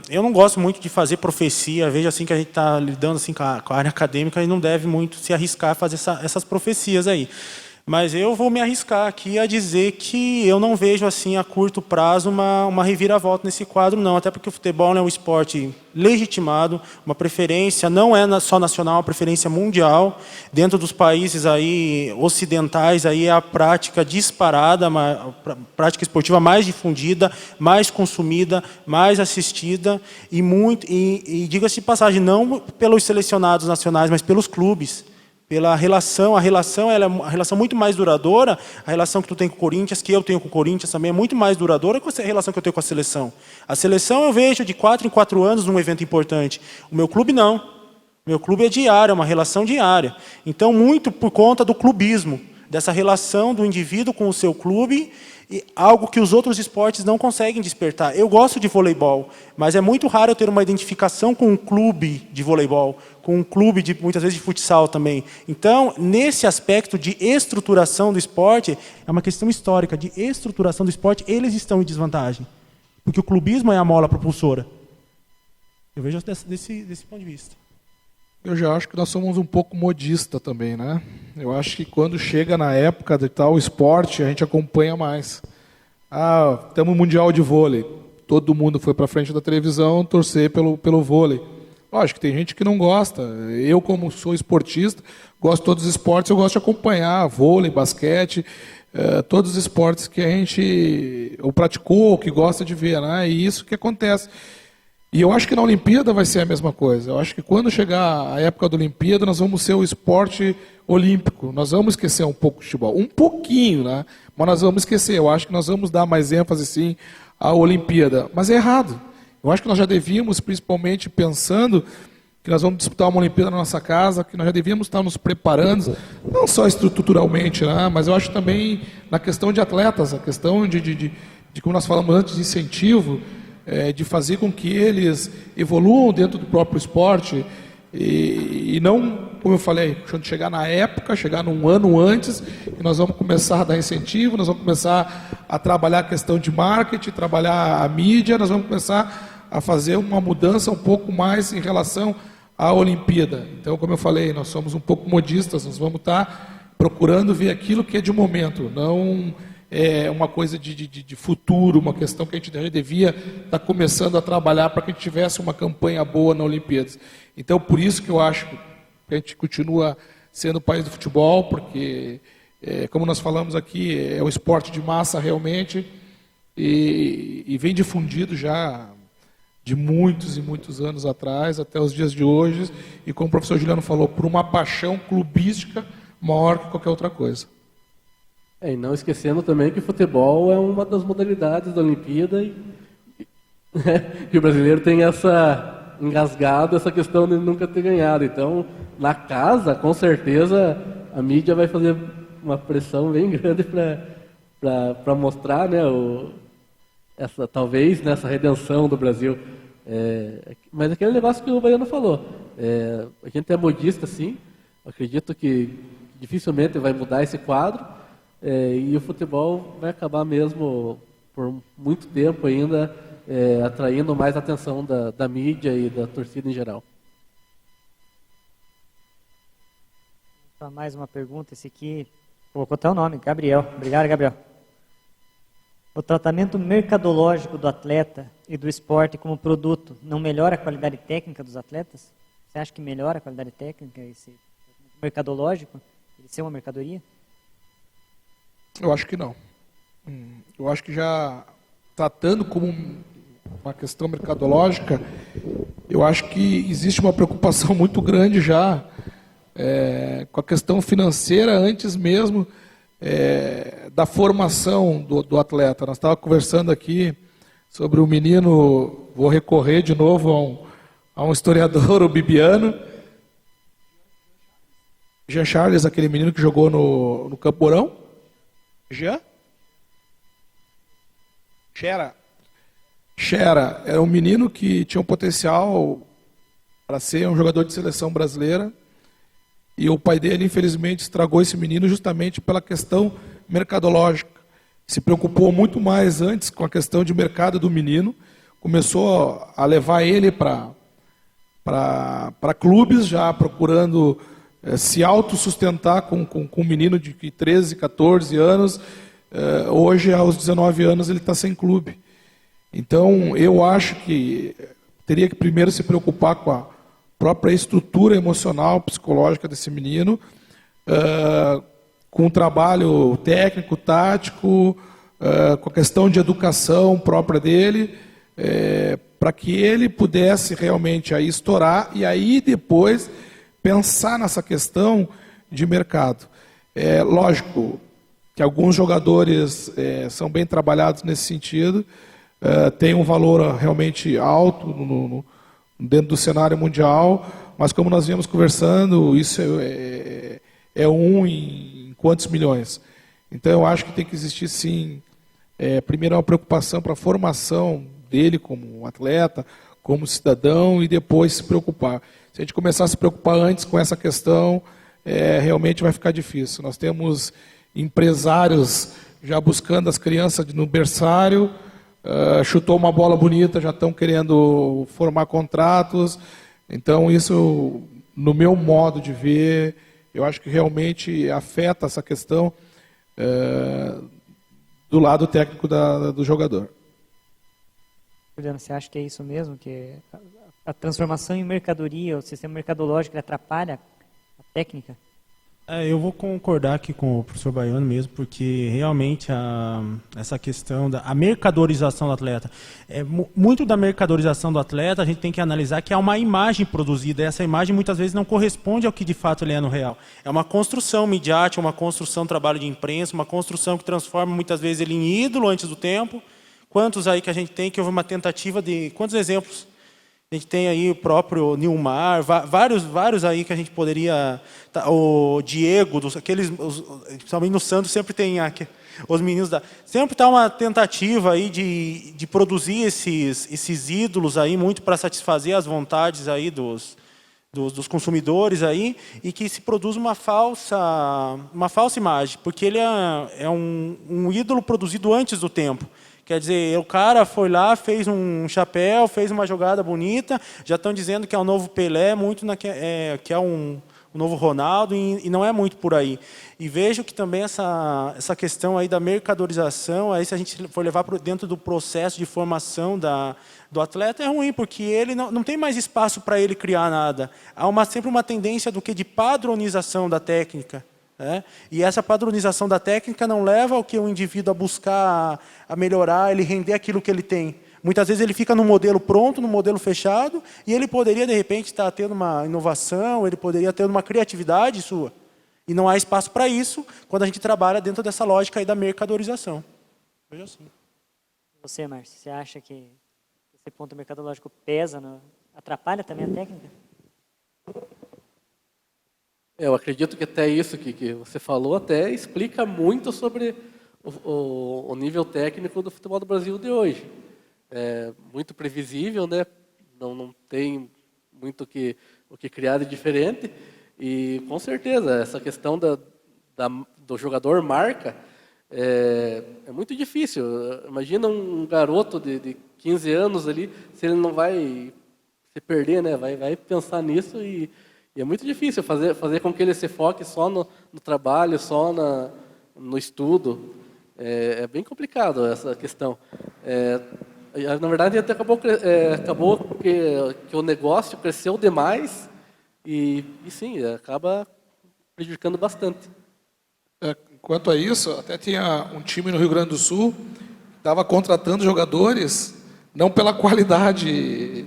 Eu não gosto muito de fazer profecia. Vejo assim que a gente está lidando assim com a área acadêmica e não deve muito se arriscar a fazer essas profecias aí. Mas eu vou me arriscar aqui a dizer que eu não vejo assim a curto prazo uma reviravolta nesse quadro, não. Até porque o futebol é um esporte legitimado, uma preferência não é só nacional, uma preferência mundial. Dentro dos países aí ocidentais aí é a prática disparada, a prática esportiva mais difundida, mais consumida, mais assistida e diga-se de passagem, não pelos selecionados nacionais, mas pelos clubes. Pela relação, a relação ela é uma relação muito mais duradoura, a relação que tu tem com o Corinthians, que eu tenho com o Corinthians também, é muito mais duradoura que a relação que eu tenho com a seleção. A seleção eu vejo de 4 em 4 anos num evento importante. O meu clube não. O meu clube é diário, é uma relação diária. Então, muito por conta do clubismo, dessa relação do indivíduo com o seu clube, e algo que os outros esportes não conseguem despertar. Eu gosto de voleibol, mas é muito raro eu ter uma identificação com um clube de voleibol, com um clube, muitas vezes, de futsal também. Então, nesse aspecto de estruturação do esporte, é uma questão histórica, de estruturação do esporte, eles estão em desvantagem. Porque o clubismo é a mola propulsora. Eu vejo desse ponto de vista. Eu já acho que nós somos um pouco modista também, né? Eu acho que quando chega na época de tal esporte, a gente acompanha mais. Temos o Mundial de Vôlei. Todo mundo foi para frente da televisão torcer pelo vôlei. Lógico que tem gente que não gosta. Eu, como sou esportista, gosto de todos os esportes, eu gosto de acompanhar vôlei, basquete, todos os esportes que a gente ou praticou, ou que gosta de ver, né? E isso que acontece. E eu acho que na Olimpíada vai ser a mesma coisa. Eu acho que quando chegar a época da Olimpíada, nós vamos ser o esporte olímpico. Nós vamos esquecer um pouco o futebol. Um pouquinho, né? Mas nós vamos esquecer. Eu acho que nós vamos dar mais ênfase, sim, à Olimpíada. Mas é errado. Eu acho que nós já devíamos, principalmente pensando que nós vamos disputar uma Olimpíada na nossa casa, que nós já devíamos estar nos preparando, não só estruturalmente, né? Mas eu acho também na questão de atletas, a questão de como nós falamos antes, de incentivo, de fazer com que eles evoluam dentro do próprio esporte e não, como eu falei, quando chegar na época, chegar num ano antes, e nós vamos começar a dar incentivo, nós vamos começar a trabalhar a questão de marketing, trabalhar a mídia, nós vamos começar a fazer uma mudança um pouco mais em relação à Olimpíada. Então, como eu falei, nós somos um pouco modistas, nós vamos estar procurando ver aquilo que é de momento, não uma coisa de futuro, uma questão que a gente devia estar começando a trabalhar para que a gente tivesse uma campanha boa na Olimpíadas. Então, por isso que eu acho que a gente continua sendo o país do futebol, porque, como nós falamos aqui, é um esporte de massa realmente, e vem difundido já de muitos e muitos anos atrás, até os dias de hoje, e como o professor Juliano falou, por uma paixão clubística maior que qualquer outra coisa. E não esquecendo também que o futebol é uma das modalidades da Olimpíada e o brasileiro tem engasgado essa questão de nunca ter ganhado. Então, na casa, com certeza, a mídia vai fazer uma pressão bem grande para mostrar, né, talvez nessa redenção do Brasil. Mas aquele negócio que o Baiano falou, a gente é modista, sim, acredito que dificilmente vai mudar esse quadro. e o futebol vai acabar mesmo, por muito tempo ainda, atraindo mais atenção da mídia e da torcida em geral. Mais uma pergunta, esse aqui colocou até o nome, Gabriel. Obrigado, Gabriel. O tratamento mercadológico do atleta e do esporte como produto não melhora a qualidade técnica dos atletas? Você acha que melhora a qualidade técnica esse mercadológico? Ele ser uma mercadoria? Eu acho que não. Eu acho que já tratando como uma questão mercadológica, eu acho que existe uma preocupação muito grande já com a questão financeira antes mesmo da formação do atleta. Nós estávamos conversando aqui sobre o menino, vou recorrer de novo a um historiador, o Bibiano, Jean Charles, aquele menino que jogou no Campo Mourão. Jean? Xera era um menino que tinha um potencial para ser um jogador de seleção brasileira, e o pai dele, infelizmente, estragou esse menino justamente pela questão mercadológica. Se preocupou muito mais antes com a questão de mercado do menino, começou a levar ele para clubes, já procurando se autossustentar com um menino de 13, 14 anos. Hoje, aos 19 anos, ele está sem clube. Então, eu acho que teria que primeiro se preocupar com a própria estrutura emocional, psicológica desse menino, com o trabalho técnico, tático, com a questão de educação própria dele, para que ele pudesse realmente aí estourar e aí depois pensar nessa questão de mercado. Lógico que alguns jogadores são bem trabalhados nesse sentido, tem um valor realmente alto dentro do cenário mundial, mas como nós viemos conversando, isso é um em quantos milhões. Então eu acho que tem que existir sim, primeiro uma preocupação para a formação dele como atleta, como cidadão, e depois se preocupar. Se a gente começar a se preocupar antes com essa questão, realmente vai ficar difícil. Nós temos empresários já buscando as crianças no berçário, chutou uma bola bonita, já estão querendo formar contratos. Então isso, no meu modo de ver, eu acho que realmente afeta essa questão do lado técnico do jogador. Juliano, você acha que é isso mesmo? Que a transformação em mercadoria, o sistema mercadológico, ele atrapalha a técnica? Eu vou concordar aqui com o professor Baiano mesmo, porque realmente essa questão da mercadorização do atleta, muito da mercadorização do atleta a gente tem que analisar que é uma imagem produzida, e essa imagem muitas vezes não corresponde ao que de fato ele é no real. É uma construção midiática, uma construção do trabalho de imprensa, uma construção que transforma muitas vezes ele em ídolo antes do tempo. Quantos aí que a gente tem que houve uma tentativa de... Quantos exemplos? A gente tem aí o próprio Nilmar, vários aí que a gente poderia... O Diego, principalmente no Santos, sempre tem os meninos da... Sempre está uma tentativa aí de produzir esses ídolos aí, muito para satisfazer as vontades aí dos consumidores aí, e que se produz uma falsa imagem, porque ele é um ídolo produzido antes do tempo. Quer dizer, o cara foi lá, fez um chapéu, fez uma jogada bonita, já estão dizendo que é o novo Pelé, que é um novo Ronaldo, e não é muito por aí. E vejo que também essa questão aí da mercadorização, aí se a gente for levar dentro do processo de formação do atleta, é ruim, porque ele não tem mais espaço para ele criar nada. Há sempre uma tendência do que de padronização da técnica. E essa padronização da técnica não leva ao que o indivíduo a buscar, a melhorar, ele render aquilo que ele tem. Muitas vezes ele fica no modelo pronto, no modelo fechado, e ele poderia, de repente, estar tendo uma inovação, ele poderia ter uma criatividade sua. E não há espaço para isso quando a gente trabalha dentro dessa lógica aí da mercadorização. Veja assim. Você, Márcio, você acha que esse ponto mercadológico pesa, atrapalha também a técnica? Eu acredito que até isso que você falou até explica muito sobre o nível técnico do futebol do Brasil de hoje. É muito previsível, né? Não tem muito o que criar de diferente. E, com certeza, essa questão do jogador marca, É muito difícil. Imagina um garoto de 15 anos ali, se ele não vai se perder, né? Vai pensar nisso e é muito difícil fazer com que ele se foque só no trabalho, só no estudo. É bem complicado essa questão. Na verdade, até acabou que o negócio cresceu demais e sim, acaba prejudicando bastante. Quanto a isso, até tinha um time no Rio Grande do Sul que estava contratando jogadores não pela qualidade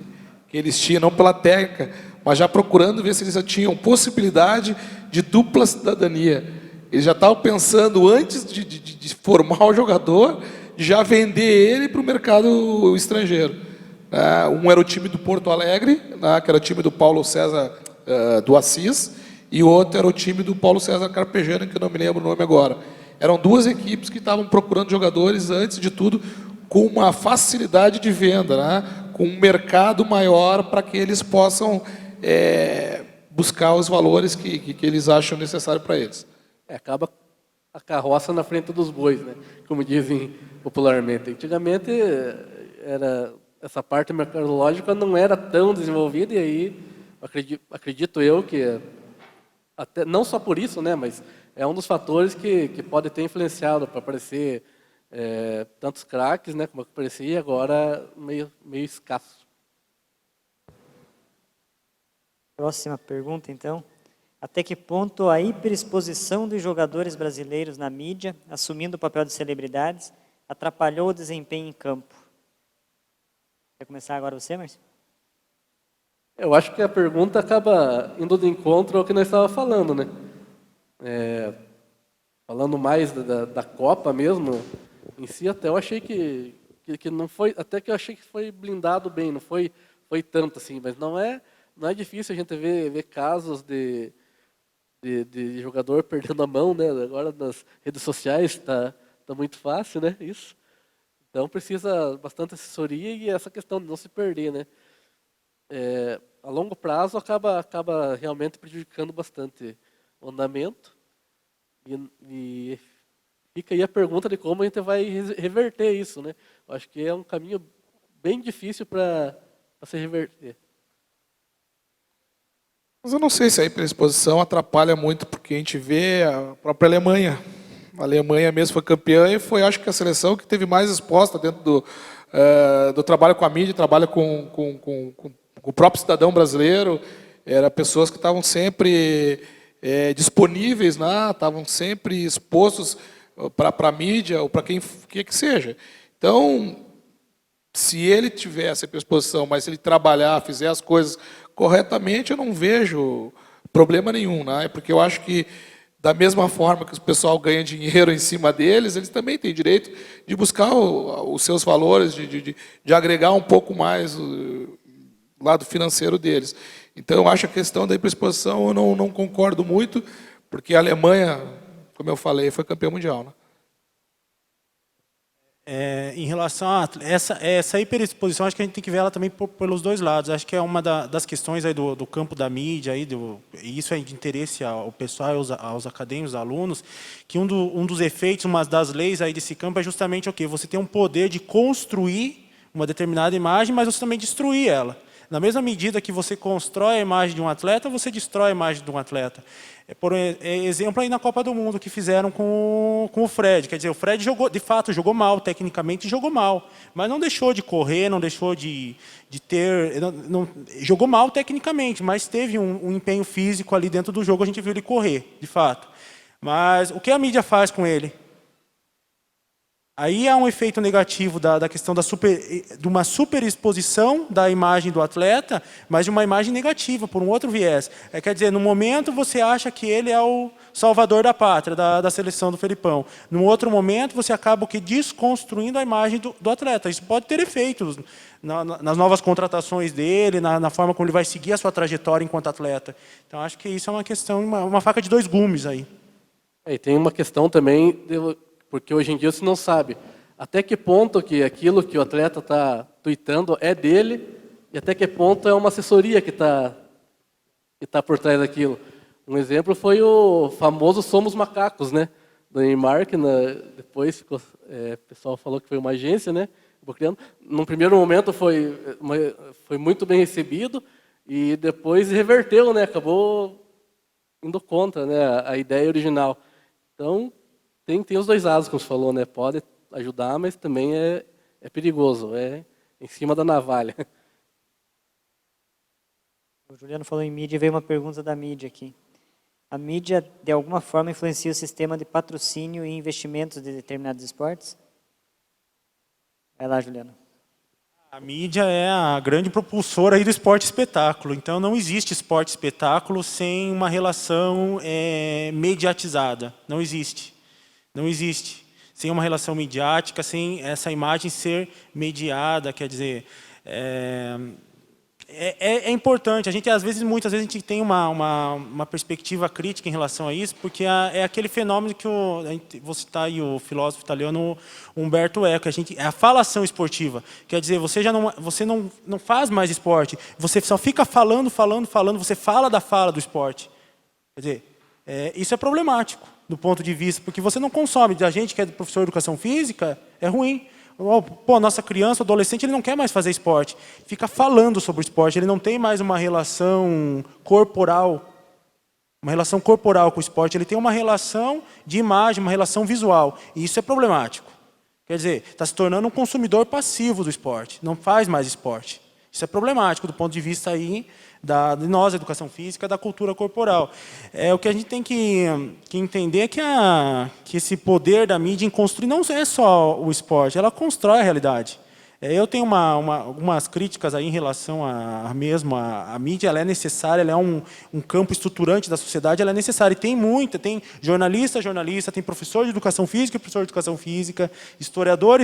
que eles tinham, não pela técnica, mas já procurando ver se eles já tinham possibilidade de dupla cidadania. Eles já estavam pensando, antes de formar o jogador, de já vender ele para o mercado estrangeiro. Um era o time do Porto Alegre, que era o time do Paulo César do Assis, e o outro era o time do Paulo César Carpegiani, que eu não me lembro o nome agora. Eram duas equipes que estavam procurando jogadores, antes de tudo, com uma facilidade de venda, com um mercado maior para que eles possam buscar os valores que eles acham necessário para eles. Acaba a carroça na frente dos bois, né? Como dizem popularmente. Antigamente, essa parte mercadológica não era tão desenvolvida, e aí acredito eu que, até, não só por isso, né, mas é um dos fatores que pode ter influenciado para aparecer tantos craques, né, como aparecia, agora meio escasso. Próxima pergunta, então. Até que ponto a hiperexposição dos jogadores brasileiros na mídia, assumindo o papel de celebridades, atrapalhou o desempenho em campo? Quer começar agora você, Márcio? Eu acho que a pergunta acaba indo de encontro ao que nós estávamos falando, né? Falando mais da Copa mesmo, em si, até eu achei que não foi, até que eu achei que foi blindado bem, não foi tanto assim, mas não é difícil a gente ver casos de jogador perdendo a mão, né? Agora nas redes sociais está muito fácil, né? Isso. Então precisa bastante assessoria e essa questão de não se perder, né? A longo prazo acaba realmente prejudicando bastante o andamento e fica aí a pergunta de como a gente vai reverter isso, né? Eu acho que é um caminho bem difícil para se reverter. Mas eu não sei se a hiperexposição atrapalha muito, porque a gente vê a própria Alemanha. A Alemanha mesmo foi campeã e foi, acho que, a seleção que teve mais exposta dentro do trabalho com a mídia, trabalho com o próprio cidadão brasileiro. Eram pessoas que estavam sempre disponíveis, estavam sempre expostos para a mídia ou para quem quer que seja. Então, se ele tiver essa exposição, mas se ele trabalhar, fizer as coisas corretamente, eu não vejo problema nenhum, porque eu acho que, da mesma forma que o pessoal ganha dinheiro em cima deles, eles também têm direito de buscar os seus valores, de agregar um pouco mais o lado financeiro deles. Então, eu acho a questão da hiperexposição, eu não concordo muito, porque a Alemanha, como eu falei, foi campeã mundial. Em relação a essa hiperexposição, acho que a gente tem que ver ela também pelos dois lados. Acho que é uma das questões aí do campo da mídia, e isso é de interesse ao pessoal, aos acadêmicos, aos alunos, que um dos efeitos, uma das leis aí desse campo é justamente o quê? Você tem um poder de construir uma determinada imagem, mas você também destruir ela. Na mesma medida que você constrói a imagem de um atleta, você destrói a imagem de um atleta. Por exemplo, aí na Copa do Mundo que fizeram com o Fred. Quer dizer, o Fred de fato jogou mal, tecnicamente jogou mal. Mas não deixou de correr, não deixou de ter... jogou mal tecnicamente, mas teve um empenho físico ali dentro do jogo, a gente viu ele correr, de fato. Mas o que a mídia faz com ele? Aí há um efeito negativo da questão de uma superexposição da imagem do atleta, mas de uma imagem negativa, por um outro viés. Quer dizer, no momento você acha que ele é o salvador da pátria, da seleção do Felipão. No outro momento você acaba desconstruindo a imagem do atleta. Isso pode ter efeitos nas novas contratações dele, na forma como ele vai seguir a sua trajetória enquanto atleta. Então acho que isso é uma questão, uma faca de dois gumes aí. E tem uma questão também... Porque hoje em dia você não sabe até que ponto que aquilo que o atleta está tuitando é dele e até que ponto é uma assessoria que tá por trás daquilo. Um exemplo foi o famoso Somos Macacos, né? do Neymar, que depois ficou, o pessoal falou que foi uma agência, né? Criando. No primeiro momento foi muito bem recebido e depois reverteu, né? Acabou indo contra, né? A ideia original. Então, tem os dois lados, como você falou, né? Pode ajudar, mas também é perigoso, é em cima da navalha. O Juliano falou em mídia e veio uma pergunta da mídia aqui. A mídia, de alguma forma, influencia o sistema de patrocínio e investimentos de determinados esportes? Vai lá, Juliano. A mídia é a grande propulsora aí do esporte espetáculo. Então, não existe esporte espetáculo sem uma relação mediatizada. Não existe. Não existe. Sem uma relação midiática, sem essa imagem ser mediada, quer dizer... É importante. A gente, muitas vezes, a gente tem uma perspectiva crítica em relação a isso, porque é aquele fenômeno que vou citar aí o filósofo italiano Umberto Eco. É a falação esportiva. Quer dizer, você não faz mais esporte, você só fica falando, você fala da fala do esporte. Quer dizer, isso é problemático do ponto de vista, porque você não consome. A gente que é professor de educação física, é ruim. Pô, nossa criança, adolescente, ele não quer mais fazer esporte. Fica falando sobre o esporte, ele não tem mais uma relação corporal. Uma relação corporal com o esporte, ele tem uma relação de imagem, uma relação visual. E isso é problemático. Quer dizer, está se tornando um consumidor passivo do esporte. Não faz mais esporte. Isso é problemático do ponto de vista aí de nós, da educação física, da cultura corporal. O que a gente tem que entender é que esse poder da mídia em construir não é só o esporte, ela constrói a realidade. Eu tenho algumas críticas aí em relação a mídia, ela é necessária, ela é um campo estruturante da sociedade, ela é necessária. E tem jornalista, tem professor de educação física, historiador,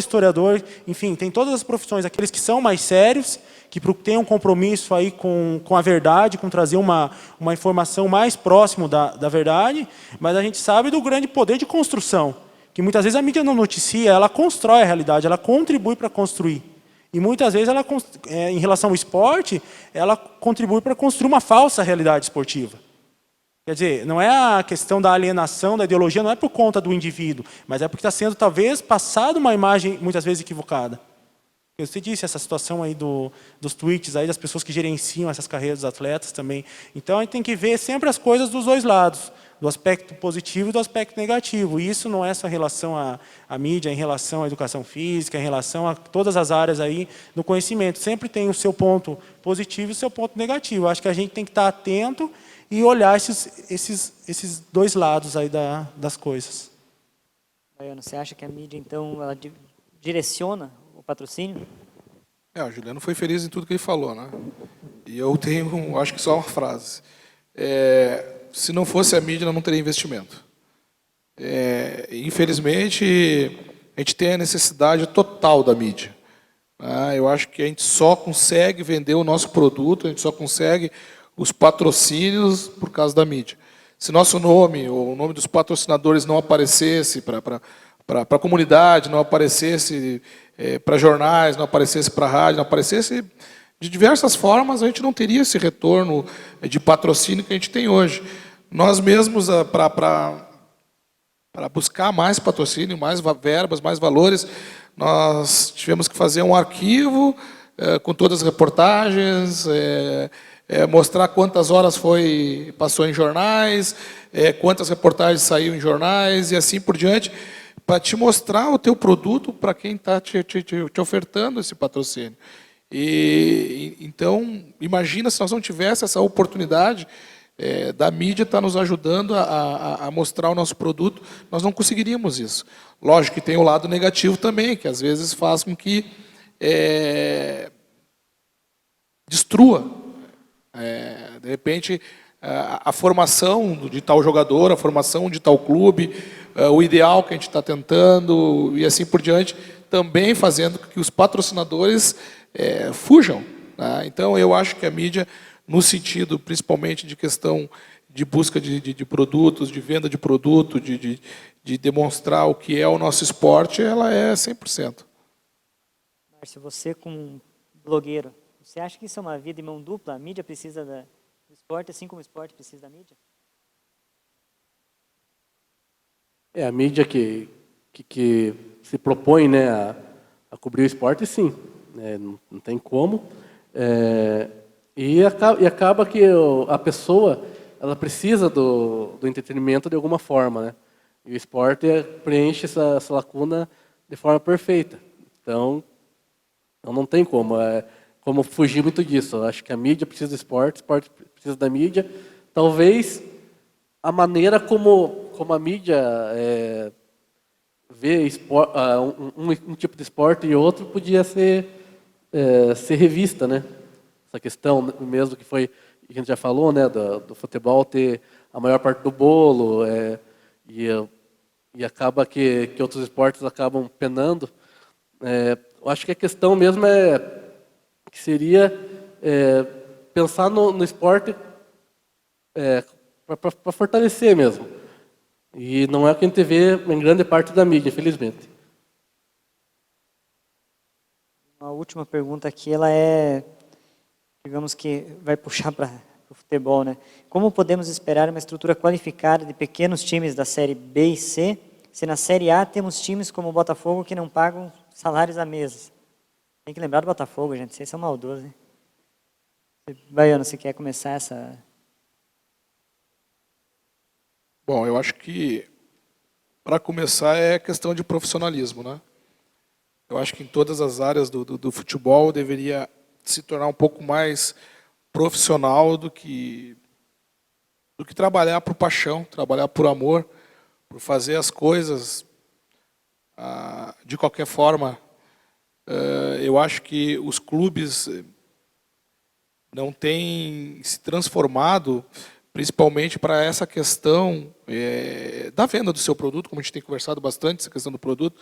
enfim, tem todas as profissões, aqueles que são mais sérios, que têm um compromisso aí com a verdade, com trazer uma informação mais próximo da verdade, mas a gente sabe do grande poder de construção, que muitas vezes a mídia não noticia, ela constrói a realidade, ela contribui para construir. E muitas vezes, em relação ao esporte, ela contribui para construir uma falsa realidade esportiva. Quer dizer, não é a questão da alienação, da ideologia, não é por conta do indivíduo, mas é porque está sendo, talvez, passada uma imagem, muitas vezes, equivocada. Você disse essa situação aí dos tweets, aí, das pessoas que gerenciam essas carreiras dos atletas também. Então, a gente tem que ver sempre as coisas dos dois lados, do aspecto positivo e do aspecto negativo. E isso não é só em relação à mídia, em relação à educação física, em relação a todas as áreas aí do conhecimento. Sempre tem o seu ponto positivo e o seu ponto negativo. Acho que a gente tem que estar atento e olhar esses dois lados aí das coisas. Baiano, você acha que a mídia, então, ela direciona o patrocínio? O Juliano foi feliz em tudo que ele falou, né? E eu tenho, acho que só uma frase. Se não fosse a mídia, não teria investimento. Infelizmente, a gente tem a necessidade total da mídia. Eu acho que a gente só consegue vender o nosso produto, a gente só consegue os patrocínios por causa da mídia. Se nosso nome, ou o nome dos patrocinadores não aparecesse para a comunidade, não aparecesse para jornais, não aparecesse para a rádio, não aparecesse de diversas formas, a gente não teria esse retorno de patrocínio que a gente tem hoje. Nós mesmos, para buscar mais patrocínio, mais verbas, mais valores, nós tivemos que fazer um arquivo com todas as reportagens, mostrar quantas horas passou em jornais, quantas reportagens saíram em jornais e assim por diante, para te mostrar o teu produto para quem está te ofertando esse patrocínio. Então, imagina se nós não tivéssemos essa oportunidade da mídia estar nos ajudando a mostrar o nosso produto, nós não conseguiríamos isso. Lógico que tem o lado negativo também, que às vezes faz com que destrua. De repente, a formação de tal jogador, a formação de tal clube, o ideal que a gente está tentando, e assim por diante, também fazendo com que os patrocinadores fujam. Né? Então, eu acho que a mídia, no sentido, principalmente, de questão de busca de produtos, de venda de produto, de demonstrar o que é o nosso esporte, ela é 100%. Márcio, você como blogueiro, você acha que isso é uma via de mão dupla? A mídia precisa do esporte, assim como o esporte precisa da mídia? A mídia que se propõe, né, a cobrir o esporte, sim, né, não tem como. E acaba que a pessoa ela precisa do entretenimento de alguma forma, né? E o esporte preenche essa lacuna de forma perfeita. Então não tem como fugir muito disso. Eu acho que a mídia precisa do esporte, o esporte precisa da mídia. Talvez a maneira como a mídia vê um tipo de esporte e outro podia ser revista, né? Essa questão mesmo que a gente já falou, né, do futebol ter a maior parte do bolo, e acaba que outros esportes acabam penando. Eu acho que a questão mesmo que seria pensar no esporte para fortalecer mesmo. E não é o que a gente vê em grande parte da mídia, infelizmente. A última pergunta aqui, ela digamos que vai puxar para o futebol, né? Como podemos esperar uma estrutura qualificada de pequenos times da Série B e C, se na Série A temos times como o Botafogo que não pagam salários a meses? Tem que lembrar do Botafogo, gente, vocês são maldosos, hein? Baiano, você quer começar essa... Bom, eu acho que, para começar, é questão de profissionalismo, né? Eu acho que em todas as áreas do futebol deveria se tornar um pouco mais profissional do que trabalhar por paixão, trabalhar por amor, por fazer as coisas de qualquer forma. Eu acho que os clubes não têm se transformado, principalmente para essa questão da venda do seu produto, como a gente tem conversado bastante, essa questão do produto,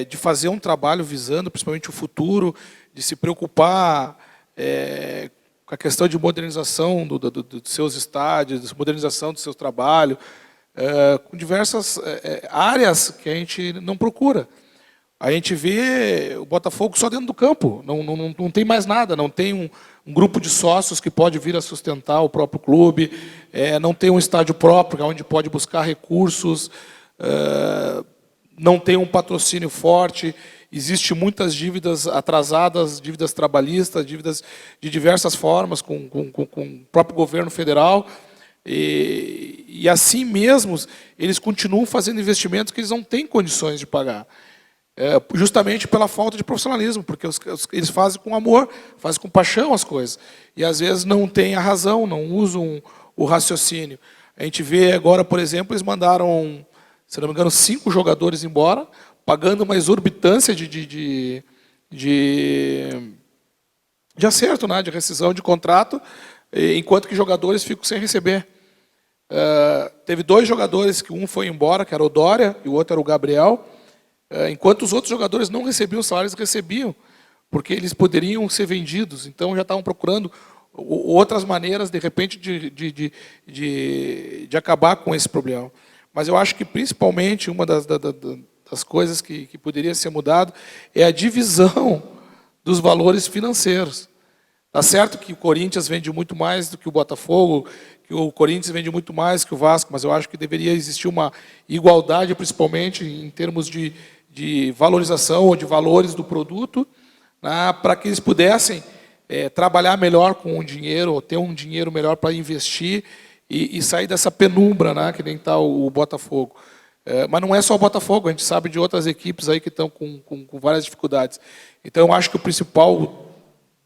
de fazer um trabalho visando principalmente o futuro, de se preocupar com a questão de modernização dos seus estádios, modernização do seu trabalho, com diversas áreas que a gente não procura. A gente vê o Botafogo só dentro do campo, não tem mais nada, não tem um grupo de sócios que pode vir a sustentar o próprio clube, não tem um estádio próprio onde pode buscar recursos, não tem um patrocínio forte, existem muitas dívidas atrasadas, dívidas trabalhistas, dívidas de diversas formas com o próprio governo federal, e assim mesmo eles continuam fazendo investimentos que eles não têm condições de pagar. Justamente pela falta de profissionalismo, porque eles fazem com amor, fazem com paixão as coisas. E, às vezes, não têm a razão, não usam o raciocínio. A gente vê agora, por exemplo, eles mandaram, se não me engano, 5 jogadores embora, pagando uma exorbitância de acerto, né, de rescisão de contrato, enquanto que jogadores ficam sem receber. Teve 2 jogadores, que um foi embora, que era o Dória, e o outro era o Gabriel, enquanto os outros jogadores não recebiam salários, recebiam, porque eles poderiam ser vendidos. Então, já estavam procurando outras maneiras, de repente, de acabar com esse problema. Mas eu acho que, principalmente, uma das coisas que poderia ser mudado é a divisão dos valores financeiros. Está certo que o Corinthians vende muito mais do que o Botafogo, que o Corinthians vende muito mais que o Vasco, mas eu acho que deveria existir uma igualdade, principalmente em termos de valorização ou de valores do produto, né, para que eles pudessem trabalhar melhor com o dinheiro, ou ter um dinheiro melhor para investir e sair dessa penumbra, né, que nem está o Botafogo. Mas não é só o Botafogo, a gente sabe de outras equipes aí que estão com várias dificuldades. Então, eu acho que o principal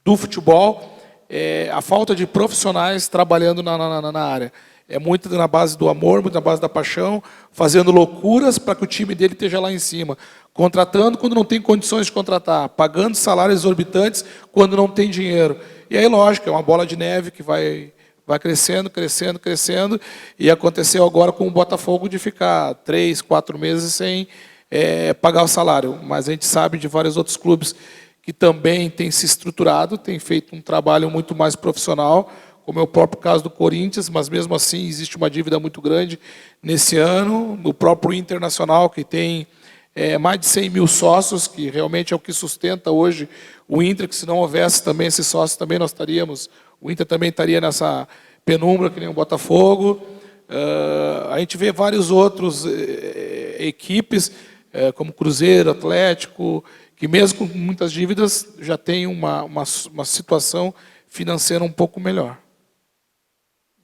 do futebol é a falta de profissionais trabalhando na área. É muito na base do amor, muito na base da paixão, fazendo loucuras para que o time dele esteja lá em cima. Contratando quando não tem condições de contratar, pagando salários exorbitantes quando não tem dinheiro. E aí, lógico, é uma bola de neve que vai crescendo, crescendo, crescendo, e aconteceu agora com o Botafogo de ficar 3, 4 meses sem pagar o salário. Mas a gente sabe de vários outros clubes que também têm se estruturado, têm feito um trabalho muito mais profissional, como é o próprio caso do Corinthians, mas mesmo assim existe uma dívida muito grande nesse ano, no próprio Internacional, que tem mais de 100 mil sócios, que realmente é o que sustenta hoje o Inter, que se não houvesse também esses sócios, também nós estaríamos, o Inter também estaria nessa penumbra, que nem o Botafogo. A gente vê vários outros equipes como Cruzeiro, Atlético, que mesmo com muitas dívidas já tem uma situação financeira um pouco melhor.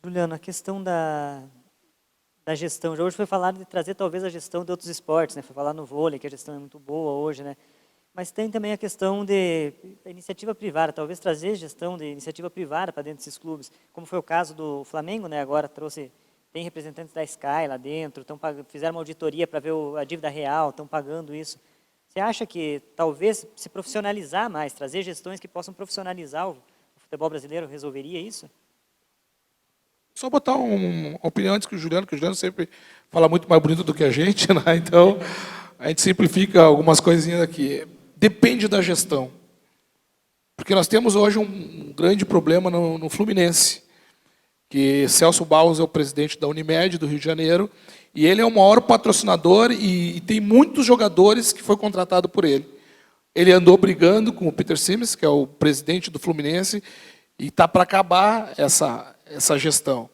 Juliano, a questão da gestão, hoje foi falado de trazer talvez a gestão de outros esportes, né? Foi falar no vôlei, que a gestão é muito boa hoje, né? Mas tem também a questão de iniciativa privada, talvez trazer gestão de iniciativa privada para dentro desses clubes, como foi o caso do Flamengo, né? Agora tem representantes da Sky lá dentro, fizeram uma auditoria para ver a dívida real, estão pagando isso. Você acha que talvez se profissionalizar mais, trazer gestões que possam profissionalizar o futebol brasileiro, resolveria isso? Só botar uma opinião antes que o Juliano sempre fala muito mais bonito do que a gente, né? Então a gente simplifica algumas coisinhas aqui. Depende da gestão. Porque nós temos hoje um grande problema no Fluminense, que Celso Barros é o presidente da Unimed do Rio de Janeiro, e ele é o maior patrocinador e tem muitos jogadores que foi contratado por ele. Ele andou brigando com o Peter Simmons, que é o presidente do Fluminense, e está para acabar essa gestão.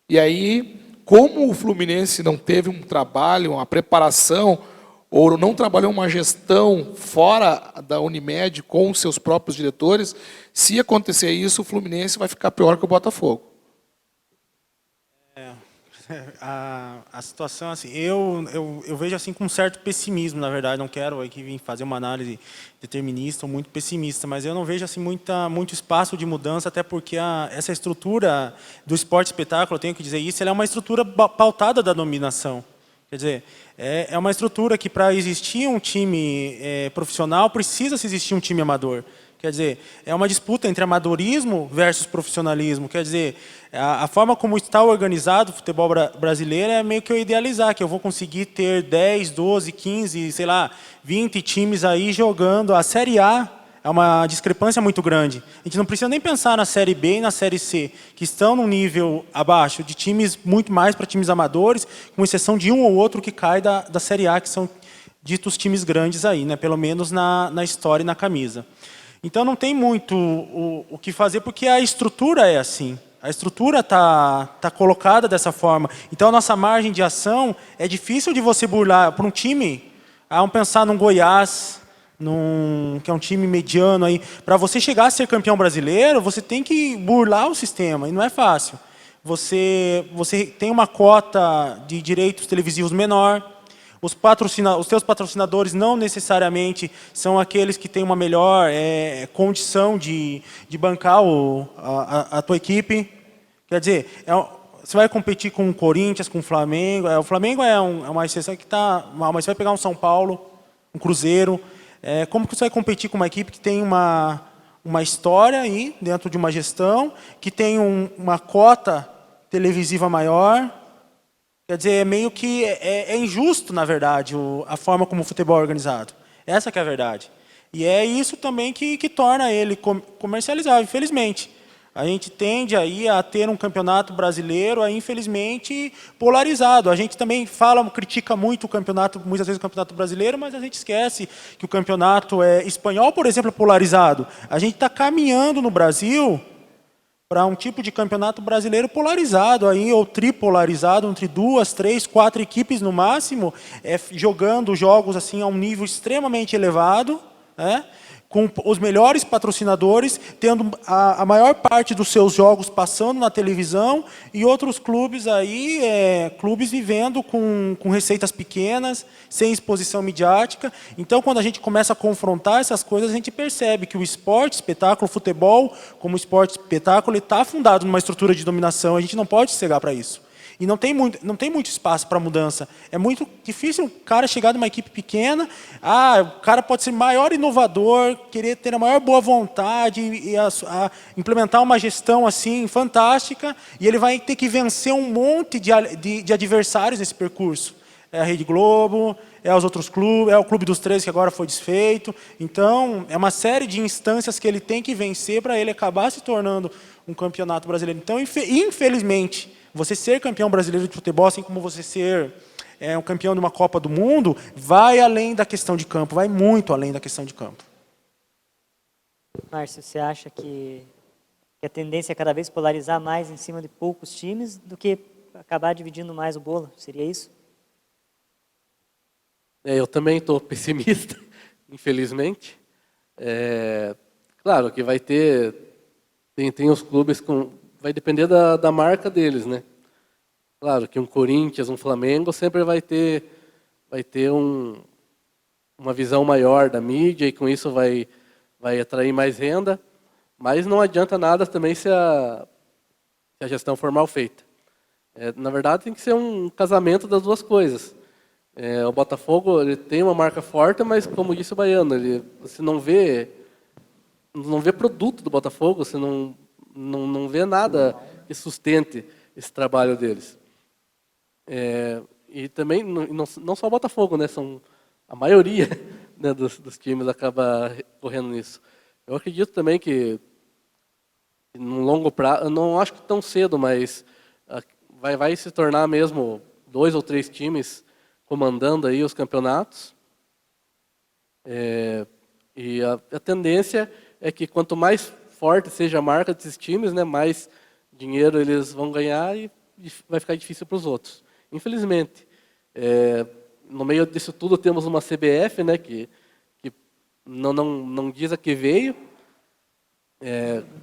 E aí, como o Fluminense não teve um trabalho, uma preparação, ou não trabalhou uma gestão fora da Unimed com os seus próprios diretores, se acontecer isso, o Fluminense vai ficar pior que o Botafogo. A situação, assim, eu vejo assim com um certo pessimismo, na verdade, não quero aqui vir fazer uma análise determinista ou muito pessimista, mas eu não vejo assim muito espaço de mudança, até porque essa estrutura do esporte espetáculo, eu tenho que dizer isso, ela é uma estrutura pautada da dominação. Quer dizer, é uma estrutura que para existir um time profissional, precisa se existir um time amador. Quer dizer, é uma disputa entre amadorismo versus profissionalismo. Quer dizer, a forma como está organizado o futebol brasileiro é meio que eu idealizar, que eu vou conseguir ter 10, 12, 15, sei lá, 20 times aí jogando. A Série A é uma discrepância muito grande. A gente não precisa nem pensar na Série B e na Série C, que estão num nível abaixo, de times muito mais para times amadores, com exceção de um ou outro que cai da Série A, que são ditos times grandes aí, né? Pelo menos na história e na camisa. Então não tem muito o que fazer, porque a estrutura é assim. A estrutura está colocada dessa forma. Então a nossa margem de ação é difícil de você burlar. Para um time, vamos pensar num Goiás, que é um time mediano aí. Para você chegar a ser campeão brasileiro, você tem que burlar o sistema, e não é fácil. Você tem uma cota de direitos televisivos menor. Os seus patrocinadores não necessariamente são aqueles que têm uma melhor condição de bancar a tua equipe. Quer dizer, você vai competir com o Corinthians, com o Flamengo. O Flamengo é uma exceção que está... Mas você vai pegar um São Paulo, um Cruzeiro. Como que você vai competir com uma equipe que tem uma história aí, dentro de uma gestão, que tem uma cota televisiva maior? Quer dizer, é meio que injusto, na verdade, a forma como o futebol é organizado. Essa que é a verdade. E é isso também que torna ele comercializável, infelizmente. A gente tende aí a ter um campeonato brasileiro, infelizmente, polarizado. A gente também critica muito o campeonato, muitas vezes o campeonato brasileiro, mas a gente esquece que o campeonato espanhol, por exemplo, é polarizado. A gente está caminhando no Brasil para um tipo de campeonato brasileiro polarizado, ou tripolarizado, entre 2, 3, 4 equipes no máximo, jogando jogos assim a um nível extremamente elevado, com os melhores patrocinadores, tendo a maior parte dos seus jogos passando na televisão, e outros clubes clubes vivendo com receitas pequenas, sem exposição midiática. Então, quando a gente começa a confrontar essas coisas, a gente percebe que o esporte, espetáculo, o futebol, como esporte, espetáculo, ele está fundado numa estrutura de dominação. A gente não pode cegar para isso. E não tem muito espaço para mudança. É muito difícil um cara chegar numa equipe pequena, o cara pode ser maior inovador, querer ter a maior boa vontade e implementar uma gestão assim fantástica, e ele vai ter que vencer um monte de adversários nesse percurso. É a Rede Globo, é os outros clubes, é o Clube dos 13 que agora foi desfeito. Então, é uma série de instâncias que ele tem que vencer para ele acabar se tornando um campeonato brasileiro. Então, infelizmente, você ser campeão brasileiro de futebol, assim como você ser um campeão de uma Copa do Mundo, vai além da questão de campo, vai muito além da questão de campo. Márcio, você acha que a tendência é cada vez polarizar mais em cima de poucos times do que acabar dividindo mais o bolo? Seria isso? Eu também estou pessimista, infelizmente. Claro que vai ter, tem os clubes vai depender da marca deles, né? Claro que um Corinthians, um Flamengo sempre vai ter uma visão maior da mídia e com isso vai atrair mais renda, mas não adianta nada também se a gestão for mal feita. Na verdade, tem que ser um casamento das duas coisas. O Botafogo ele tem uma marca forte, mas como disse o Baiano, você não vê produto do Botafogo, você não vê nada que sustente esse trabalho deles. E também não só o Botafogo, né? A maioria né, dos times acaba correndo nisso. Eu acredito também que no longo prazo, eu não acho que tão cedo, mas vai se tornar mesmo 2 ou 3 times comandando aí os campeonatos. E a tendência é que quanto mais forte seja a marca desses times, né, mais dinheiro eles vão ganhar e vai ficar difícil para os outros. Infelizmente, no meio disso tudo temos uma CBF, né, que não diz a que veio,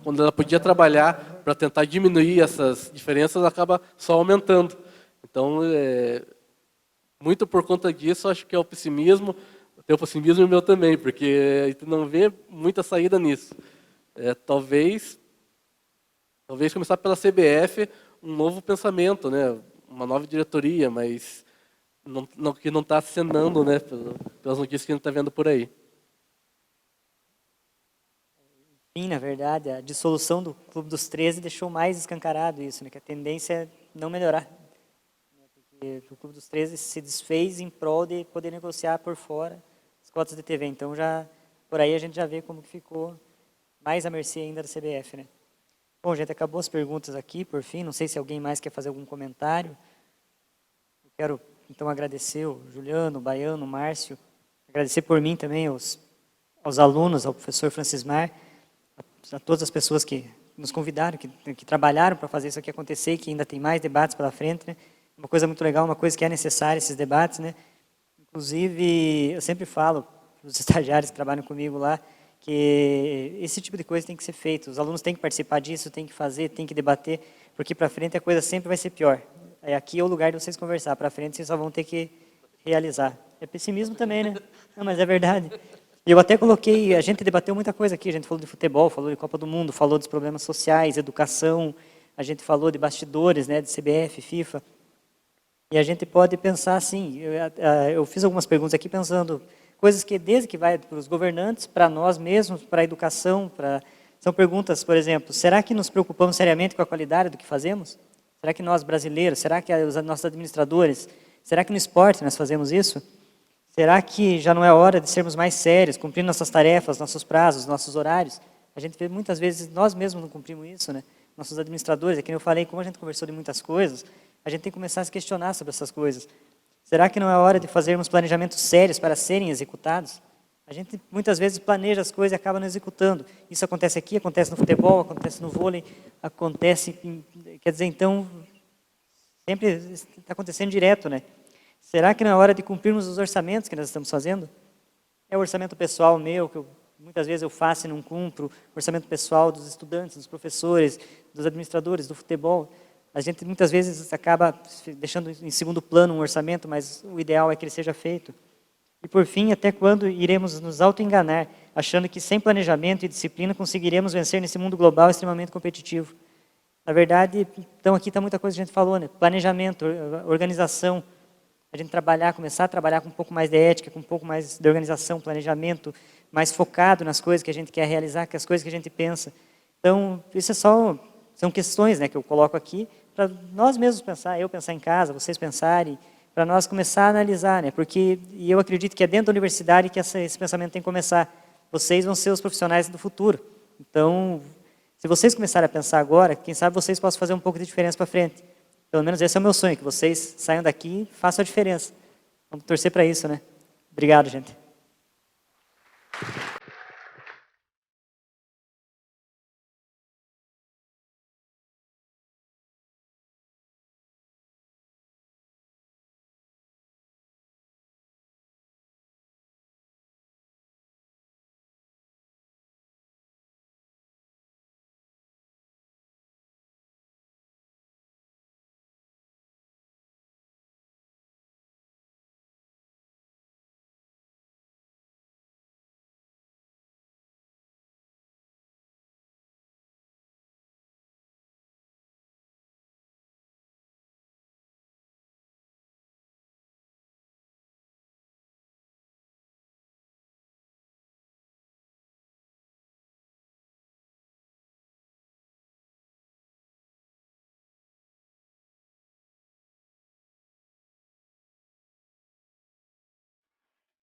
quando ela podia trabalhar para tentar diminuir essas diferenças, acaba só aumentando. Então, muito por conta disso, acho que é o pessimismo, tem o pessimismo meu também, porque a gente não vê muita saída nisso. Talvez começar pela CBF um novo pensamento, né, uma nova diretoria, mas que não está acenando, né, pelas notícias que a gente está vendo por aí. Sim, na verdade, a dissolução do Clube dos 13 deixou mais escancarado isso, né, que a tendência é não melhorar. Porque o Clube dos 13 se desfez em prol de poder negociar por fora as cotas de TV. Então, por aí a gente já vê como que ficou mais à mercê ainda da CBF, né? Bom, gente, acabou as perguntas aqui, por fim. Não sei se alguém mais quer fazer algum comentário. Eu quero, então, agradecer o Juliano, o Baiano, o Márcio. Agradecer por mim também aos alunos, ao professor Francismar, a todas as pessoas que nos convidaram, que trabalharam para fazer isso aqui acontecer, que ainda tem mais debates pela frente, né? Uma coisa muito legal, uma coisa que é necessária, esses debates, né? Inclusive, eu sempre falo para os estagiários que trabalham comigo lá, que esse tipo de coisa tem que ser feito. Os alunos têm que participar disso, têm que fazer, têm que debater, porque para frente a coisa sempre vai ser pior. Aqui é o lugar de vocês conversar, para frente vocês só vão ter que realizar. É pessimismo também, né? Não, mas é verdade. Eu até coloquei, a gente debateu muita coisa aqui, a gente falou de futebol, falou de Copa do Mundo, falou dos problemas sociais, educação, a gente falou de bastidores, né, de CBF, FIFA. E a gente pode pensar assim, eu fiz algumas perguntas aqui pensando, coisas que desde que vai para os governantes, para nós mesmos, para a educação, são perguntas, por exemplo, será que nos preocupamos seriamente com a qualidade do que fazemos? Será que nós brasileiros, será que os nossos administradores, será que no esporte nós fazemos isso? Será que já não é hora de sermos mais sérios, cumprindo nossas tarefas, nossos prazos, nossos horários? A gente vê muitas vezes, nós mesmos não cumprimos isso, né? Nossos administradores, é que eu falei, como a gente conversou de muitas coisas, a gente tem que começar a se questionar sobre essas coisas. Será que não é hora de fazermos planejamentos sérios para serem executados? A gente muitas vezes planeja as coisas e acaba não executando. Isso acontece aqui, acontece no futebol, acontece no vôlei, acontece, quer dizer, então, sempre está acontecendo direto, né? Será que não é hora de cumprirmos os orçamentos que nós estamos fazendo? É o orçamento pessoal meu, que muitas vezes eu faço e não cumpro, o orçamento pessoal dos estudantes, dos professores, dos administradores, do futebol. A gente muitas vezes acaba deixando em segundo plano um orçamento, mas o ideal é que ele seja feito. E por fim, até quando iremos nos auto-enganar, achando que sem planejamento e disciplina conseguiremos vencer nesse mundo global extremamente competitivo? Na verdade, então aqui está muita coisa que a gente falou, né? Planejamento, organização, a gente começar a trabalhar com um pouco mais de ética, com um pouco mais de organização, planejamento, mais focado nas coisas que a gente quer realizar, que as coisas que a gente pensa. Então, isso são questões, né, que eu coloco aqui, para nós mesmos pensar, eu pensar em casa, vocês pensarem, para nós começar a analisar, né, e eu acredito que é dentro da universidade que esse pensamento tem que começar. Vocês vão ser os profissionais do futuro. Então, se vocês começarem a pensar agora, quem sabe vocês possam fazer um pouco de diferença para frente. Pelo menos esse é o meu sonho, que vocês saiam daqui e façam a diferença. Vamos torcer para isso, né? Obrigado, gente.